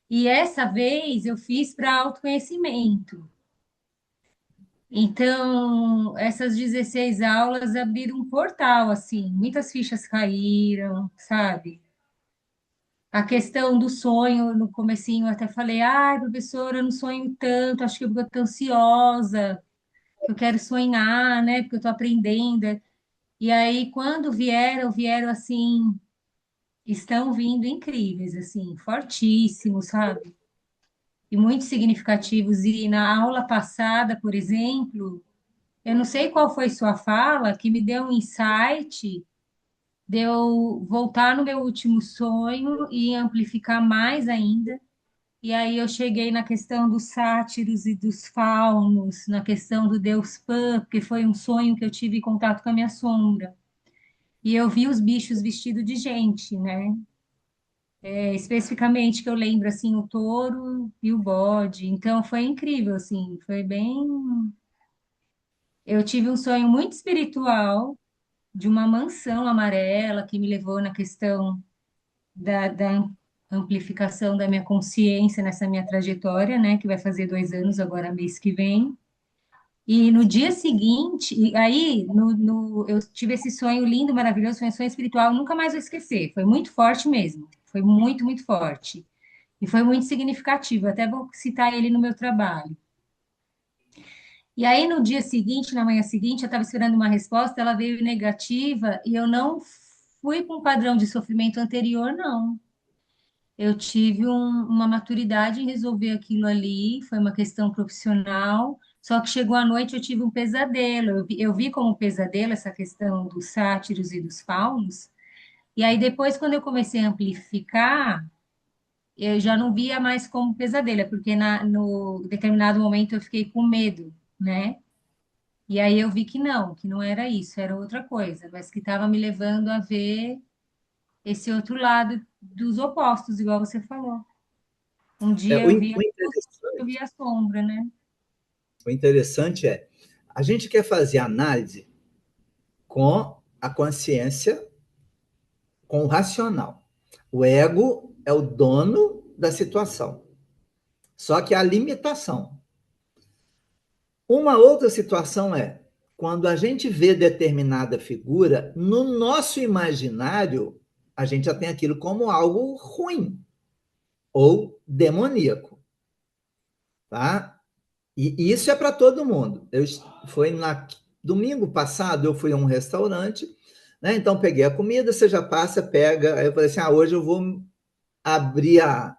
E essa vez eu fiz para autoconhecimento. Então, essas 16 aulas abriram um portal, assim, muitas fichas caíram, sabe? A questão do sonho, no comecinho eu até falei, ai, professora, eu não sonho tanto, acho que eu estou ansiosa, que eu quero sonhar, né? Porque eu estou aprendendo. E aí, quando vieram assim, estão vindo incríveis, assim, fortíssimos, sabe? E muito significativos. E na aula passada, por exemplo, eu não sei qual foi sua fala que me deu um insight de eu voltar no meu último sonho e amplificar mais ainda. E aí eu cheguei na questão dos sátiros e dos faunos, na questão do deus Pan, porque foi um sonho que eu tive contato com a minha sombra. E eu vi os bichos vestidos de gente, né? Especificamente que eu lembro assim o touro e o bode. Então foi incrível assim, foi bem. Eu tive um sonho muito espiritual de uma mansão amarela que me levou na questão da amplificação da minha consciência nessa minha trajetória, né? Que vai fazer 2 anos agora, mês que vem. E no dia seguinte, e aí eu tive esse sonho lindo, maravilhoso, foi um sonho espiritual, nunca mais vou esquecer. Foi muito forte mesmo. Foi muito, muito forte. E foi muito significativo. Até vou citar ele no meu trabalho. E aí, no dia seguinte, na manhã seguinte, eu estava esperando uma resposta, ela veio negativa e eu não fui com um padrão de sofrimento anterior, não. Eu tive uma maturidade em resolver aquilo ali, foi uma questão profissional, só que chegou à noite eu tive um pesadelo. Eu vi como pesadelo essa questão dos sátiros e dos faunos, e aí depois, quando eu comecei a amplificar, eu já não via mais como pesadelo, é porque no determinado momento eu fiquei com medo, né? E aí eu vi que não era isso, era outra coisa, mas que estava me levando a ver esse outro lado dos opostos, igual você falou. Um dia O eu vi a sombra, né? interessante é, a gente quer fazer análise com a consciência, com o racional. O ego é o dono da situação. Só que há limitação. Uma outra situação é quando a gente vê determinada figura, no nosso imaginário, a gente já tem aquilo como algo ruim ou demoníaco. Tá? E isso é para todo mundo. Foi domingo passado, eu fui a um restaurante, né? Então peguei a comida, você já passa, pega. Aí eu falei assim: hoje eu vou abrir a,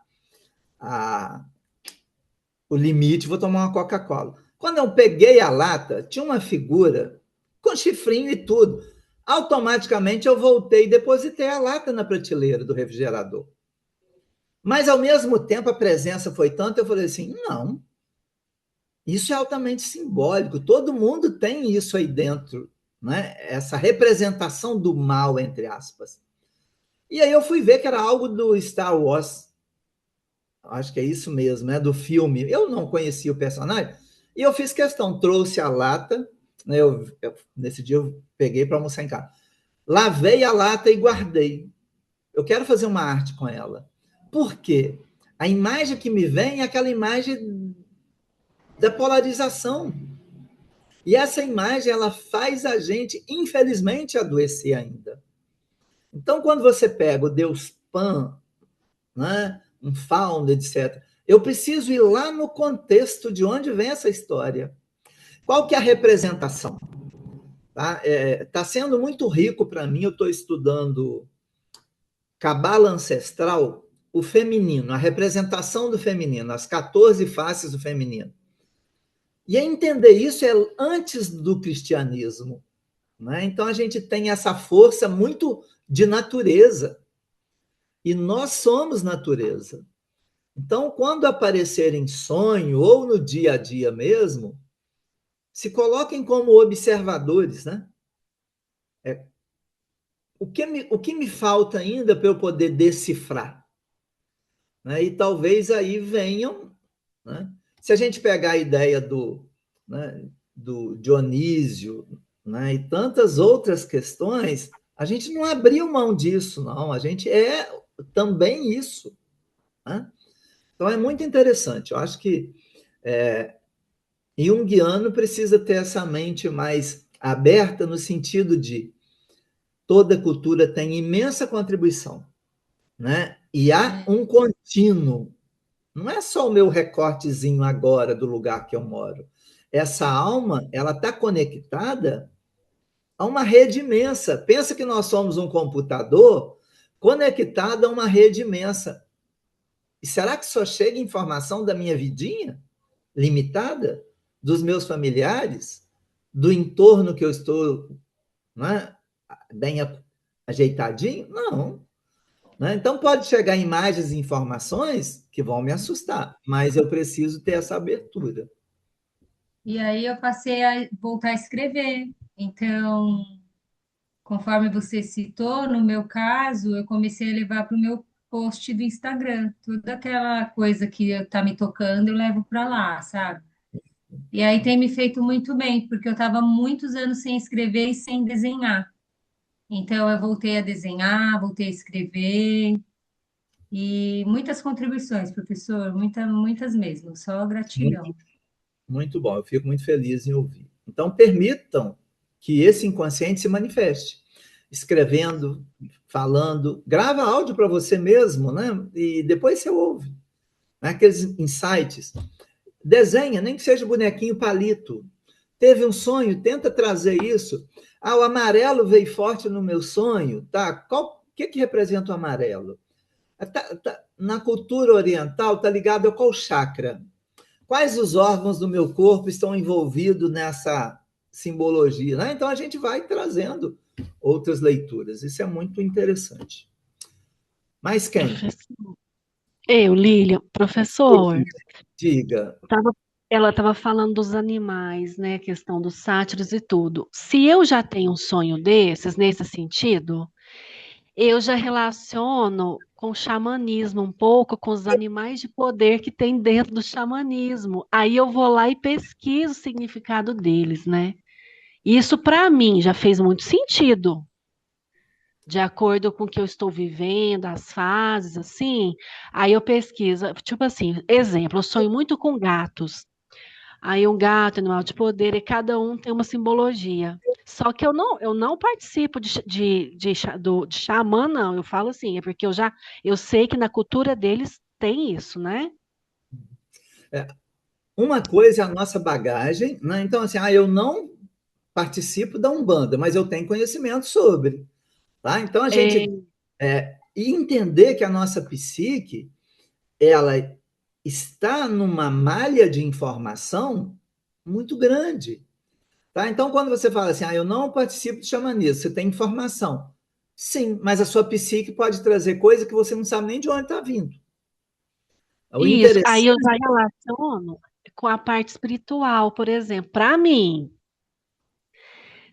o limite, vou tomar uma Coca-Cola. Quando eu peguei a lata, tinha uma figura com chifrinho e tudo. Automaticamente eu voltei e depositei a lata na prateleira do refrigerador. Mas, ao mesmo tempo, a presença foi tanta, eu falei assim, não, isso é altamente simbólico, todo mundo tem isso aí dentro, né? Essa representação do mal, entre aspas. E aí eu fui ver que era algo do Star Wars, acho que é isso mesmo, né? Do filme. Eu não conhecia o personagem, e eu fiz questão, trouxe a lata, né? Nesse dia eu peguei para almoçar em casa. Lavei a lata e guardei. Eu quero fazer uma arte com ela. Por quê? A imagem que me vem é aquela imagem da polarização. E essa imagem, ela faz a gente, infelizmente, adoecer ainda. Então, quando você pega o Deus Pan, né, um fauno, etc., eu preciso ir lá no contexto de onde vem essa história. Qual que é a representação? Tá sendo muito rico para mim, eu estou estudando Cabala Ancestral, o feminino, a representação do feminino, as 14 faces do feminino. E entender isso é antes do cristianismo. Né? Então, a gente tem essa força muito de natureza. E nós somos natureza. Então, quando aparecer em sonho ou no dia a dia mesmo, se coloquem como observadores. Né? O que me falta ainda para eu poder decifrar? Né? E talvez aí venham... Né? Se a gente pegar a ideia do Dionísio, né, e tantas outras questões, a gente não abriu mão disso, não. A gente é também isso. Né? Então, é muito interessante. Eu acho que junguiano precisa ter essa mente mais aberta no sentido de toda cultura tem imensa contribuição, né? E há um contínuo. Não é só o meu recortezinho agora do lugar que eu moro. Essa alma, ela está conectada a uma rede imensa. Pensa que nós somos um computador conectado a uma rede imensa. E será que só chega informação da minha vidinha? Limitada? Dos meus familiares? Do entorno que eu estou, né, bem ajeitadinho? Não. Né? Então, pode chegar imagens e informações que vão me assustar, mas eu preciso ter essa abertura. E aí eu passei a voltar a escrever. Então, conforme você citou, no meu caso, eu comecei a levar para o meu post do Instagram. Toda aquela coisa que está me tocando, eu levo para lá, sabe? E aí tem me feito muito bem, porque eu estava muitos anos sem escrever e sem desenhar. Então, eu voltei a desenhar, voltei a escrever. E muitas contribuições, professor, muitas mesmo, só Muito, gratidão. muito bom, eu fico muito feliz em ouvir. Então, permitam que esse inconsciente se manifeste, escrevendo, falando, grava áudio para você mesmo, né? E depois você ouve. Né? Aqueles insights. Desenha, nem que seja bonequinho palito. Teve um sonho, tenta trazer isso. O amarelo veio forte no meu sonho, tá? O que representa o amarelo? Na cultura oriental, está ligado a qual chakra? Quais os órgãos do meu corpo estão envolvidos nessa simbologia? Né? Então, a gente vai trazendo outras leituras. Isso é muito interessante. Mas quem? Eu, Lília, professor, Diga. ela estava falando dos animais, né? A questão dos sátiros e tudo. Se eu já tenho um sonho desses, nesse sentido, eu já relaciono com o xamanismo um pouco, com os animais de poder que tem dentro do xamanismo. Aí eu vou lá e pesquiso o significado deles, né? Isso, para mim, já fez muito sentido. De acordo com o que eu estou vivendo, as fases, assim, aí eu pesquiso, tipo assim, exemplo, eu sonho muito com gatos. Aí um gato, animal de poder, e cada um tem uma simbologia. Só que eu não participo de xamã, não. Eu falo assim, é porque eu sei que na cultura deles tem isso, né? Uma coisa é a nossa bagagem, né? Então, assim, eu não participo da Umbanda, mas eu tenho conhecimento sobre. Tá? Então, a É, gente e entender que a nossa psique, ela está numa malha de informação muito grande. Tá? Então, quando você fala assim, eu não participo de xamanismo, você tem informação. Sim, mas a sua psique pode trazer coisa que você não sabe nem de onde está vindo. O isso. Aí interessante eu já relaciono com a parte espiritual, por exemplo. Para mim,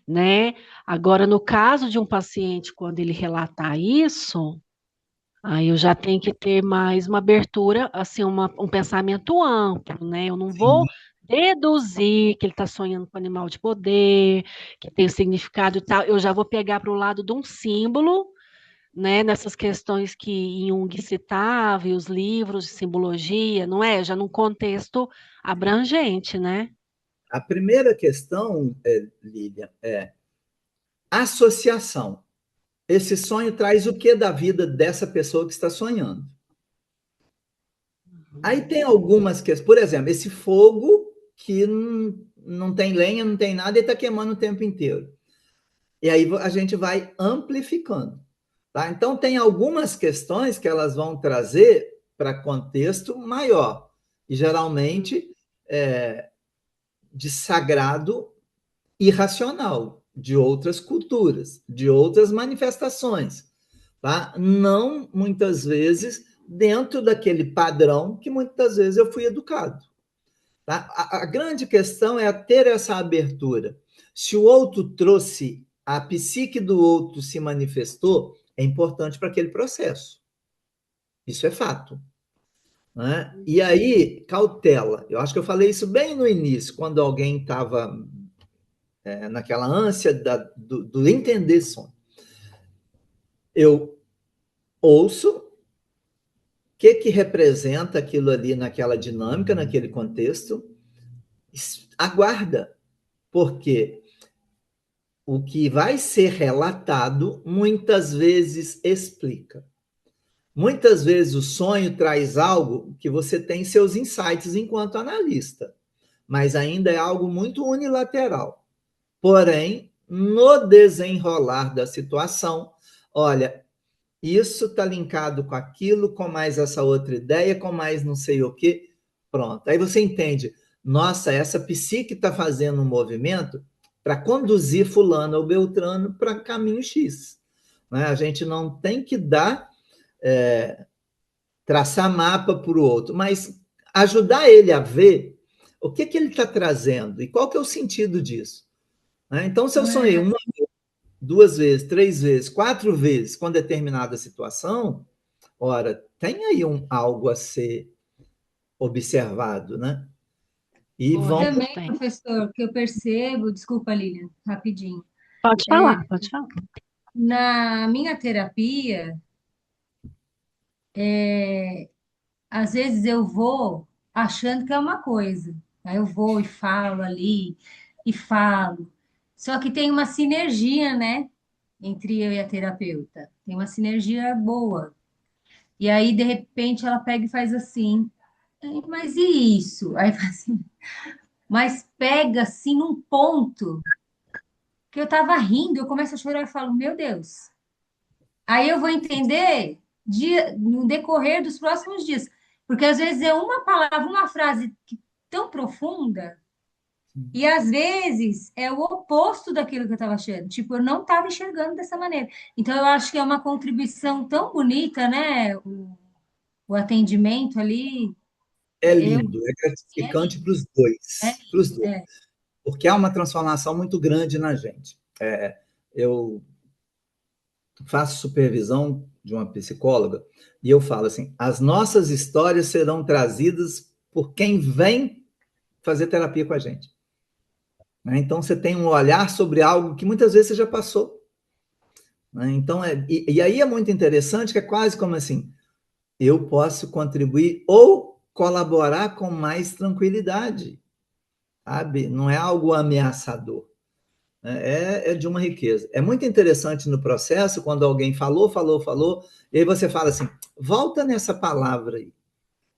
né? Agora, no caso de um paciente, quando ele relatar isso, aí eu já tenho que ter mais uma abertura, assim, um pensamento amplo, né? Eu não vou sim, deduzir que ele está sonhando com animal de poder, que tem significado e tal. Eu já vou pegar para o lado de um símbolo, né, nessas questões que Jung citava, e os livros de simbologia, não é? Já num contexto abrangente, né? A primeira questão, Lívia, é associação. Esse sonho traz o que da vida dessa pessoa que está sonhando? Aí tem algumas questões, por exemplo, esse fogo que não tem lenha, não tem nada e está queimando o tempo inteiro. E aí a gente vai amplificando. Tá? Então, tem algumas questões que elas vão trazer para contexto maior, e geralmente de sagrado irracional, de outras culturas, de outras manifestações. Tá? Não, muitas vezes, dentro daquele padrão que muitas vezes eu fui educado. Tá? A grande questão é ter essa abertura. Se o outro trouxe, a psique do outro se manifestou, é importante para aquele processo. Isso é fato. Né? E aí, cautela. Eu acho que eu falei isso bem no início, quando alguém estava naquela ânsia do entender som. Eu ouço o que representa aquilo ali naquela dinâmica, naquele contexto, aguarda, porque o que vai ser relatado muitas vezes explica. Muitas vezes o sonho traz algo que você tem seus insights enquanto analista, mas ainda é algo muito unilateral. Porém, no desenrolar da situação, olha, isso está linkado com aquilo, com mais essa outra ideia, com mais não sei o quê. Pronto. Aí você entende, nossa, essa psique está fazendo um movimento para conduzir fulano ou beltrano para caminho X. Né? A gente não tem que dar, traçar mapa para o outro, mas ajudar ele a ver o que ele está trazendo e qual que é o sentido disso. Né? Então, se eu sonhei uma, duas vezes, três vezes, quatro vezes com determinada situação, ora, tem aí algo a ser observado, né? E Olha, vão. Também, tem. professor, que eu percebo, desculpa, Lilian, rapidinho. Pode falar, pode falar. Na minha terapia, às vezes eu vou achando que é uma coisa. Aí eu vou e falo ali, e falo. Só que tem uma sinergia, né? Entre eu e a terapeuta. Tem uma sinergia boa. E aí, de repente, ela pega e faz assim. Mas e isso? Aí faz assim. Mas pega assim num ponto que eu tava rindo, eu começo a chorar e falo, meu Deus. Aí eu vou entender no decorrer dos próximos dias. Porque às vezes é uma palavra, uma frase tão profunda, e às vezes é o oposto daquilo que eu estava achando. Tipo, eu não estava enxergando dessa maneira. Então eu acho que é uma contribuição tão bonita, né? O atendimento ali. É Eu, lindo, é é gratificante lindo. para os É dois, para os lindo. dois, porque há uma transformação muito grande na gente. Eu faço supervisão de uma psicóloga e eu falo assim: as nossas histórias serão trazidas por quem vem fazer terapia com a gente. Né? Então você tem um olhar sobre algo que muitas vezes você já passou. Né? Então, e aí é muito interessante que é quase como assim: eu posso contribuir ou colaborar com mais tranquilidade, sabe? Não é algo ameaçador, né? É de uma riqueza. É muito interessante no processo quando alguém falou, e aí você fala assim: volta nessa palavra aí.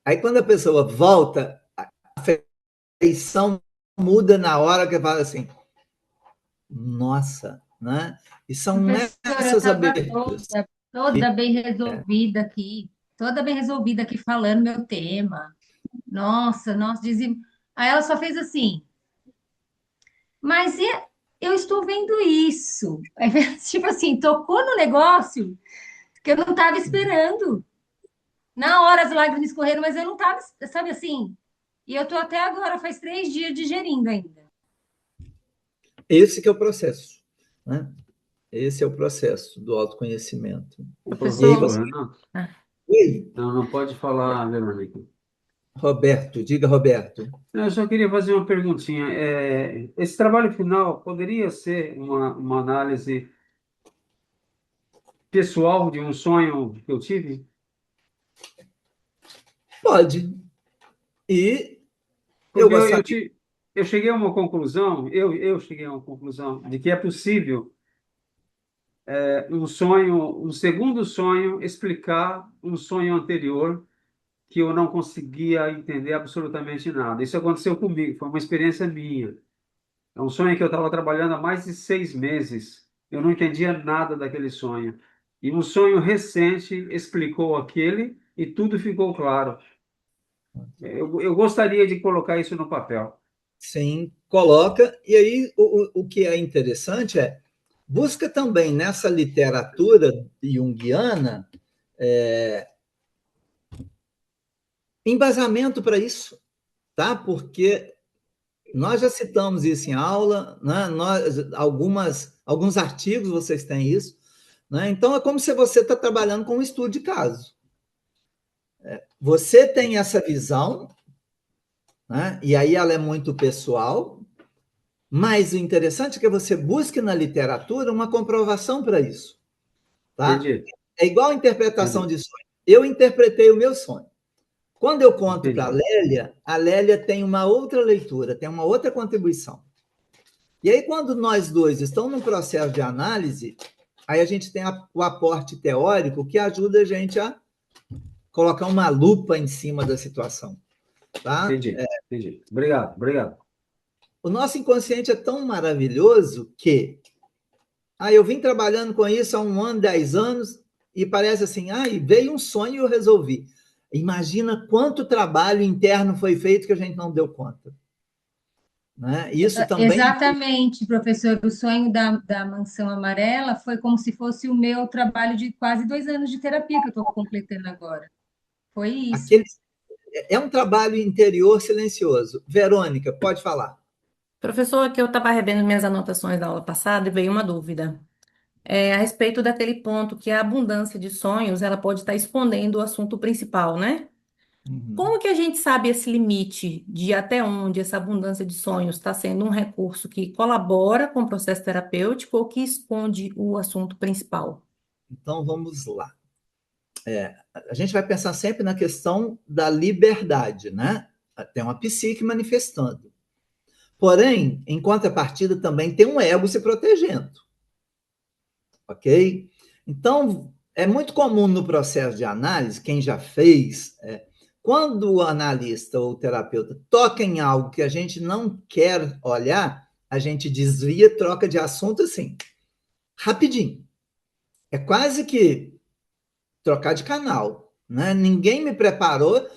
Aí quando a pessoa volta, a feição muda na hora que fala assim: nossa, né? E são Professora, eu nessas estava aberturas toda que bem resolvida aqui, toda bem resolvida aqui falando meu tema. Nossa, nossa, dizia. Aí ela só fez assim, mas eu estou vendo isso. Aí, tipo assim, tocou no negócio que eu não estava esperando. Na hora as lágrimas escorreram, mas eu não estava, sabe assim? E eu estou até agora, faz 3 dias digerindo ainda. esse que é o processo, né? Esse é o processo do autoconhecimento. E aí Professor. você. Professor, não, Ah, Oi, não pode falar, Verônica. Roberto, diga, Roberto. Eu só queria fazer uma perguntinha. Esse trabalho final poderia ser uma análise pessoal de um sonho que eu tive? Pode. E eu Porque gostaria. eu cheguei a uma conclusão, eu cheguei a uma conclusão de que é possível um sonho, um segundo sonho, explicar um sonho anterior que eu não conseguia entender absolutamente nada. Isso aconteceu comigo, foi uma experiência minha. É um sonho que eu estava trabalhando há mais de 6 meses. Eu não entendia nada daquele sonho. E um sonho recente explicou aquele e tudo ficou claro. Eu gostaria de colocar isso no papel. Sim, coloca. E aí, o que é interessante é, busca também nessa literatura junguiana embasamento para isso, tá? Porque nós já citamos isso em aula, né? Alguns artigos vocês têm isso, né? Então, é como se você está trabalhando com um estudo de caso. Você tem essa visão, né? E aí ela é muito pessoal, mas o interessante é que você busque na literatura uma comprovação para isso, tá? Entendi, É igual a interpretação entendi, de sonho. Eu interpretei o meu sonho. Quando eu conto para entendi. A Lélia tem uma outra leitura, tem uma outra contribuição. E aí, quando nós dois estamos num processo de análise, aí a gente tem o aporte teórico que ajuda a gente a colocar uma lupa em cima da situação. Tá? Entendi. Obrigado, obrigado. O nosso inconsciente é tão maravilhoso que eu vim trabalhando com isso há 1 ano, 10 anos, e parece assim, veio um sonho e eu resolvi. Imagina quanto trabalho interno foi feito que a gente não deu conta. Né? Isso também. Exatamente, professor. O sonho da Mansão Amarela foi como se fosse o meu trabalho de quase 2 anos de terapia que eu estou completando agora. Foi isso. Aquele, é um trabalho interior silencioso. Verônica, pode falar. Professor, que eu estava revendo minhas anotações da aula passada e veio uma dúvida. A respeito daquele ponto que a abundância de sonhos, ela pode estar escondendo o assunto principal, né? Uhum. Como que a gente sabe esse limite de até onde essa abundância de sonhos está sendo um recurso que colabora com o processo terapêutico ou que esconde o assunto principal? Então, vamos lá. A gente vai pensar sempre na questão da liberdade, né? Tem uma psique manifestando. Porém, em contrapartida, também tem um ego se protegendo. Ok? Então, é muito comum no processo de análise, quem já fez, quando o analista ou o terapeuta toca em algo que a gente não quer olhar, a gente desvia, troca de assunto assim, rapidinho. É quase que trocar de canal. Né? Ninguém me preparou.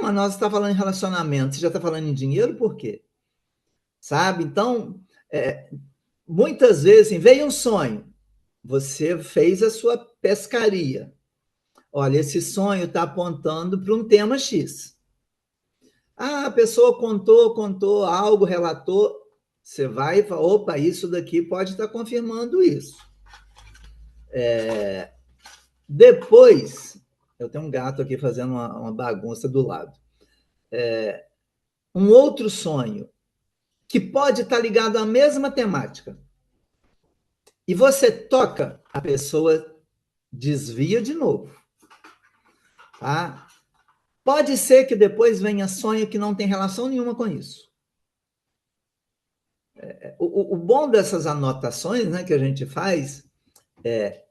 Mas nós está falando em relacionamento, você já está falando em dinheiro, por quê? Sabe? Então, muitas vezes, assim, veio um sonho, você fez a sua pescaria. Olha, esse sonho está apontando para um tema X. A pessoa contou algo, relatou, você vai e fala, opa, isso daqui pode estar confirmando isso. Depois, eu tenho um gato aqui fazendo uma bagunça do lado. Um outro sonho, que pode estar ligado à mesma temática. E você toca, a pessoa desvia de novo. Tá? Pode ser que depois venha sonho que não tem relação nenhuma com isso. O bom dessas anotações, né, que a gente faz é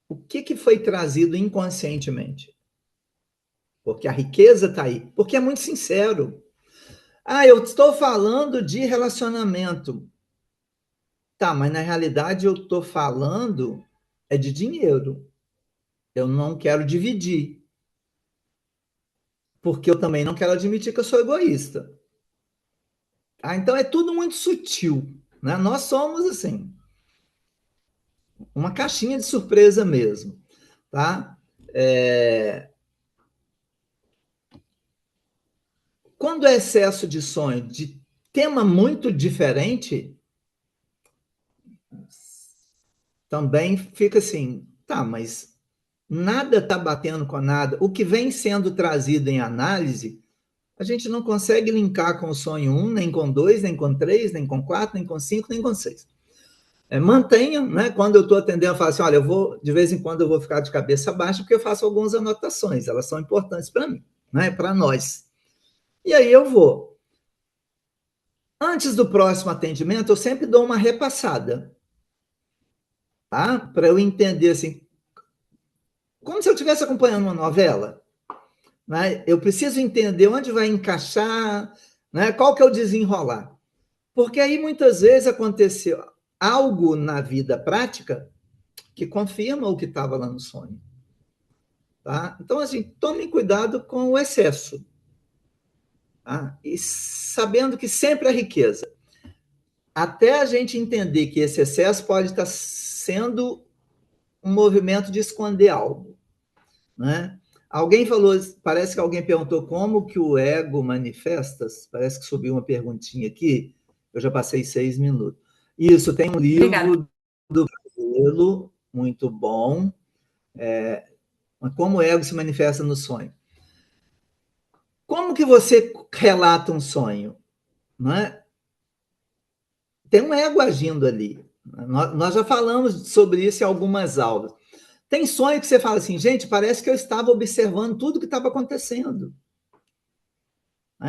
o que foi trazido inconscientemente. Porque a riqueza está aí. Porque é muito sincero. Eu estou falando de relacionamento. Tá, mas na realidade eu estou falando de dinheiro. Eu não quero dividir. Porque eu também não quero admitir que eu sou egoísta. Então é tudo muito sutil. Né? Nós somos assim, uma caixinha de surpresa mesmo. Tá? Quando é excesso de sonho de tema muito diferente, também fica assim, tá, mas nada está batendo com nada. O que vem sendo trazido em análise, a gente não consegue linkar com o sonho 1, nem com 2, nem com 3, nem com 4, nem com 5, nem com 6. Mantenha, né? Quando eu estou atendendo, eu falo assim, olha, de vez em quando eu vou ficar de cabeça baixa, porque eu faço algumas anotações, elas são importantes para mim, né? Para nós. E aí eu vou. Antes do próximo atendimento, eu sempre dou uma repassada, tá? Para eu entender, assim, como se eu estivesse acompanhando uma novela, né? Eu preciso entender onde vai encaixar, né? Qual que é o desenrolar. Porque aí, muitas vezes, aconteceu algo na vida prática que confirma o que estava lá no sonho. Tá? Então, assim, tome cuidado com o excesso. Tá? E sabendo que sempre é riqueza. Até a gente entender que esse excesso pode estar sendo um movimento de esconder algo. Né? Alguém falou, parece que alguém perguntou como que o ego manifesta, parece que subiu uma perguntinha aqui, eu já passei 6 minutos. Isso, tem um Obrigada. livro do Brasileiro, muito bom, como o ego se manifesta no sonho. Como que você relata um sonho? Não é? Tem um ego agindo ali. Nós já falamos sobre isso em algumas aulas. Tem sonho que você fala assim, gente, parece que eu estava observando tudo que estava acontecendo.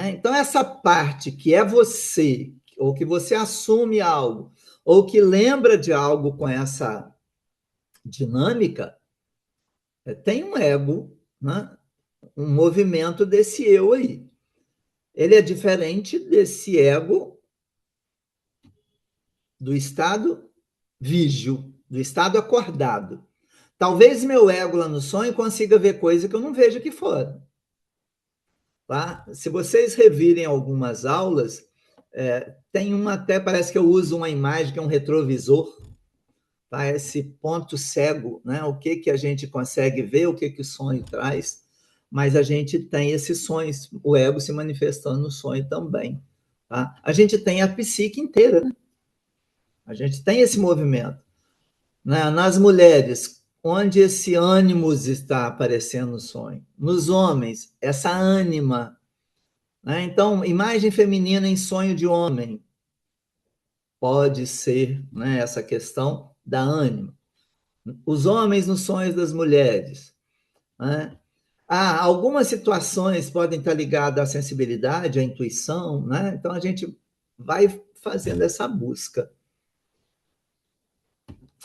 Então, essa parte que é você, ou que você assume algo, ou que lembra de algo com essa dinâmica, tem um ego, né? Um movimento desse eu aí. Ele é diferente desse ego do estado vígio, do estado acordado. Talvez meu ego lá no sonho consiga ver coisa que eu não vejo aqui fora. Tá? Se vocês revirem algumas aulas, tem uma até, parece que eu uso uma imagem que é um retrovisor, tá? Esse ponto cego, né? O que a gente consegue ver, o que o sonho traz, mas a gente tem esses sonhos, o ego se manifestando no sonho também. Tá? A gente tem a psique inteira, né? A gente tem esse movimento. Né? Nas mulheres, onde esse ânimos está aparecendo no sonho. Nos homens, essa ânima. Né? Então, imagem feminina em sonho de homem pode ser, né, essa questão da ânima. Os homens nos sonhos das mulheres. Né? Algumas situações podem estar ligadas à sensibilidade, à intuição. Né? Então, a gente vai fazendo essa busca.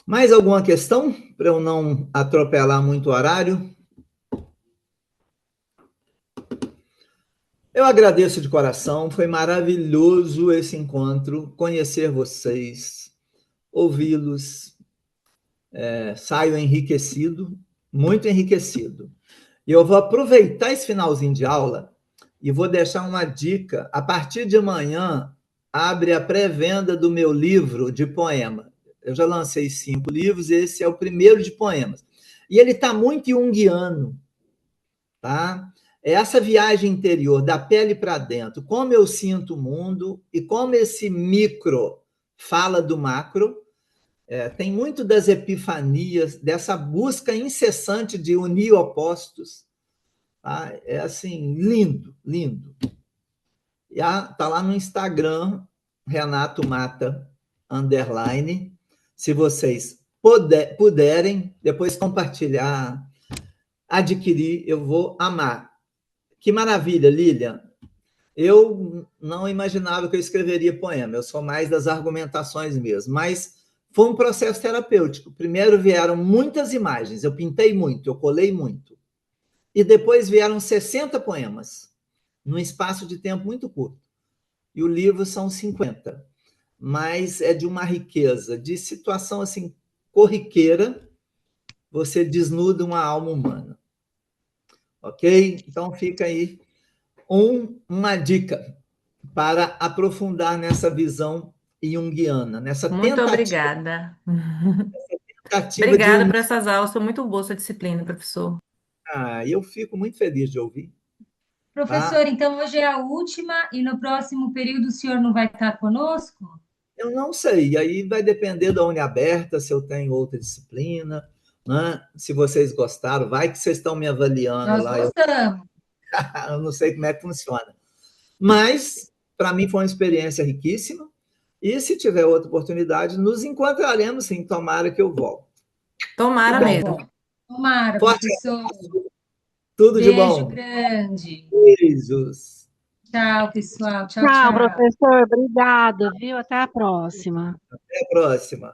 Mais alguma questão para eu não atropelar muito o horário? Eu agradeço de coração, foi maravilhoso esse encontro, conhecer vocês, ouvi-los, saio enriquecido, muito enriquecido. E eu vou aproveitar esse finalzinho de aula e vou deixar uma dica. A partir de amanhã, abre a pré-venda do meu livro de poema. Eu já lancei 5 livros, esse é o primeiro de poemas. E ele está muito junguiano, tá? É essa viagem interior, da pele para dentro, como eu sinto o mundo e como esse micro fala do macro. Tem muito das epifanias, dessa busca incessante de unir opostos. Tá? É assim, lindo, lindo. Está lá no Instagram, Renato Mata, _. Se vocês puderem, depois compartilhar, adquirir, eu vou amar. Que maravilha, Lilian. Eu não imaginava que eu escreveria poema, eu sou mais das argumentações mesmo, mas foi um processo terapêutico. Primeiro vieram muitas imagens, eu pintei muito, eu colei muito. E depois vieram 60 poemas, num espaço de tempo muito curto. E o livro são 50. Mas é de uma riqueza, de situação assim, corriqueira, você desnuda uma alma humana. Ok? Então fica aí uma dica para aprofundar nessa visão junguiana, nessa Muito obrigada. tentativa de Obrigada unir. por essas aulas, foi muito boa sua disciplina, professor. Eu fico muito feliz de ouvir. Professor, então hoje é a última e no próximo período o senhor não vai estar conosco? Eu não sei, aí vai depender da Uniaberta, se eu tenho outra disciplina, né? Se vocês gostaram, vai que vocês estão me avaliando Nós lá, gostamos. eu não sei como é que funciona. Mas, para mim, foi uma experiência riquíssima. E se tiver outra oportunidade, nos encontraremos sim, tomara que eu volte. Tomara Bom, mesmo. Tomara, forte professor. abraço, tudo de Beijo bom. grande. Beijos. Tchau, pessoal. Tchau, Tchau, tchau. professor. Obrigado, viu? Até a próxima. Até a próxima.